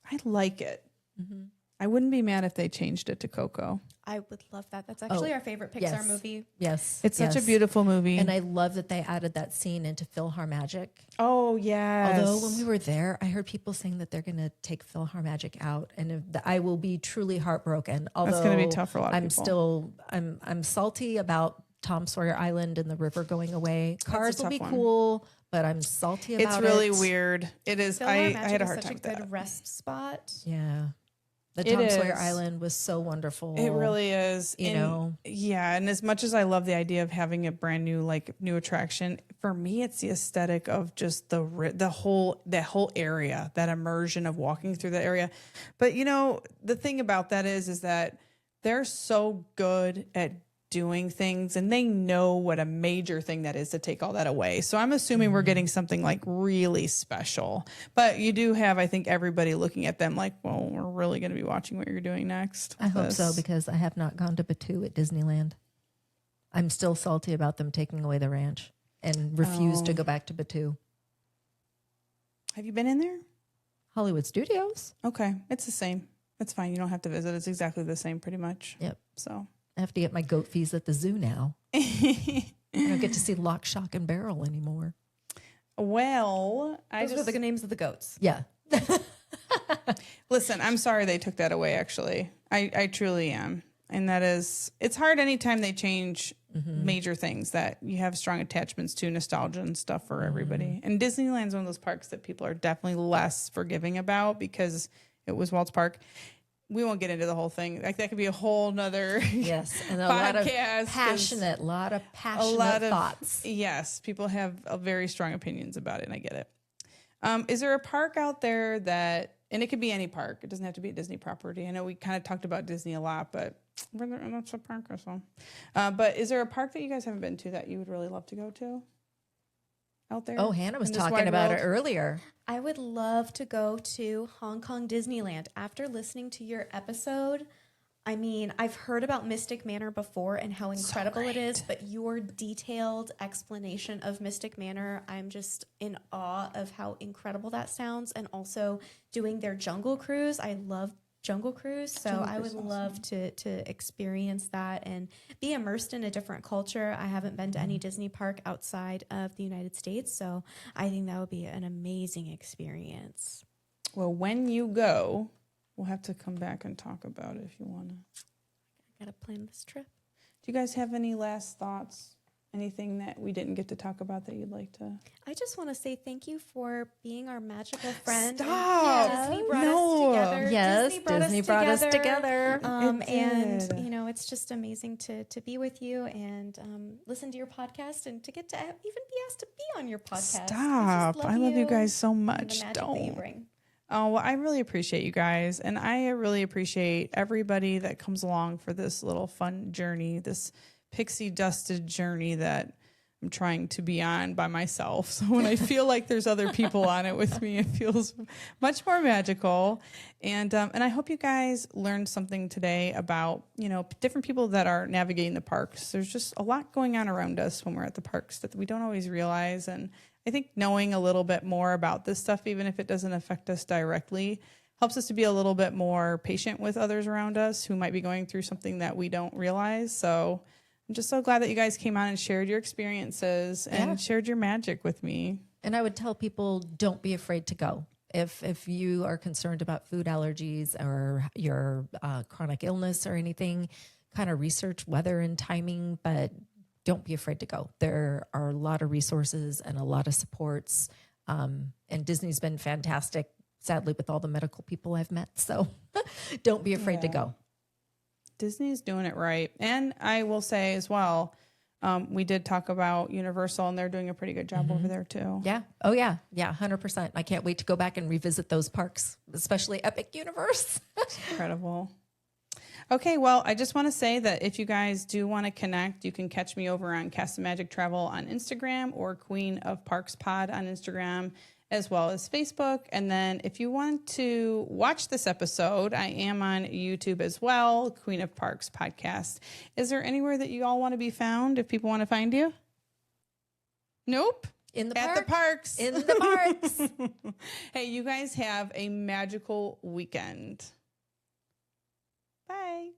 I like it. Mm-hmm. I wouldn't be mad if they changed it to Coco. I would love that. That's actually our favorite Pixar movie. Yes. It's such a beautiful movie. And I love that they added that scene into PhilharMagic. Oh, yes. Although when we were there, I heard people saying that they're going to take PhilharMagic out, and I will be truly heartbroken. Although That's going to be tough for a lot of people. I'm salty about Tom Sawyer Island and the river going away. Cars will be one. cool, but I'm salty about it. It's really weird. It is. I had a hard time with that. Such a good rest spot. Yeah. The Tom Sawyer Island was so wonderful. It really is. You know? Yeah. And as much as I love the idea of having a brand new, new attraction, for me, it's the aesthetic of just the whole area, that immersion of walking through the area. But, the thing about that is that they're so good at doing things, and they know what a major thing that is to take all that away. So I'm assuming we're getting something really special. But you do have, I think, everybody looking at them like, well, we're really going to be watching what you're doing next. I hope so, because I have not gone to Batu at Disneyland. I'm still salty about them taking away the ranch and refuse to go back to Batu. Have you been in there? Hollywood Studios. Okay. It's the same. It's fine. You don't have to visit. It's exactly the same pretty much. Yep. So I have to get my goat fees at the zoo now. I don't get to see Lock, Shock, and Barrel anymore. Well, Those are the names of the goats. Yeah. Listen, I'm sorry they took that away, actually. I truly am. And that is, it's hard anytime they change major things that you have strong attachments to, nostalgia and stuff for everybody. And Disneyland's one of those parks that people are definitely less forgiving about because it was Walt's Park. We won't get into the whole thing. That could be a whole nother and a podcast. lot of passionate thoughts. Yes, people have very strong opinions about it, and I get it. Is there a park out there that, and it could be any park, it doesn't have to be a Disney property. I know we kind of talked about Disney a lot, but that's a park or so. But is there a park that you guys haven't been to that you would really love to go to out there? Oh, Hannah was talking about it earlier. I would love to go to Hong Kong Disneyland. After listening to your episode, I mean, I've heard about Mystic Manor before and how incredible it is, but your detailed explanation of Mystic Manor, I'm just in awe of how incredible that sounds. And also doing their Jungle Cruise. I love Jungle Cruise, so I would love to experience that and be immersed in a different culture. I haven't been to any Disney park outside of the United States, so I think that would be an amazing experience. Well, when you go, we'll have to come back and talk about it if you want to. I gotta plan this trip. Do you guys have any last thoughts? Anything that we didn't get to talk about that you'd like to? I just want to say thank you for being our magical friend. Stop! Disney brought us together. Yes, Disney brought us together. And it's just amazing to be with you and listen to your podcast and to get to even be asked to be on your podcast. Stop! I love you guys so much. The magic that you bring. Oh, well, I really appreciate you guys, and I really appreciate everybody that comes along for this little fun journey, this pixie dusted journey that I'm trying to be on by myself. So when I feel like there's other people on it with me, it feels much more magical. And I hope you guys learned something today about, different people that are navigating the parks. There's just a lot going on around us when we're at the parks that we don't always realize. And I think knowing a little bit more about this stuff, even if it doesn't affect us directly, helps us to be a little bit more patient with others around us who might be going through something that we don't realize. So I'm just so glad that you guys came on and shared your experiences and shared your magic with me. And I would tell people, don't be afraid to go. If you are concerned about food allergies or your chronic illness or anything, kind of research weather and timing, but don't be afraid to go. There are a lot of resources and a lot of supports. And Disney's been fantastic, sadly, with all the medical people I've met. So don't be afraid to go. Disney's doing it right. And I will say as well, We did talk about Universal, and they're doing a pretty good job over there too. Yeah. Oh yeah. Yeah. 100%. I can't wait to go back and revisit those parks, especially Epic Universe. Incredible. Okay, well, I just want to say that if you guys do want to connect, you can catch me over on Cast of Magic Travel on Instagram or Queen of Parks Pod on Instagram, as well as Facebook. And then if you want to watch this episode, I am on YouTube as well, Queen of Parks Podcast. Is there anywhere that you all want to be found if people want to find you? Nope. In the At the parks. In the parks. Hey, you guys have a magical weekend. Bye.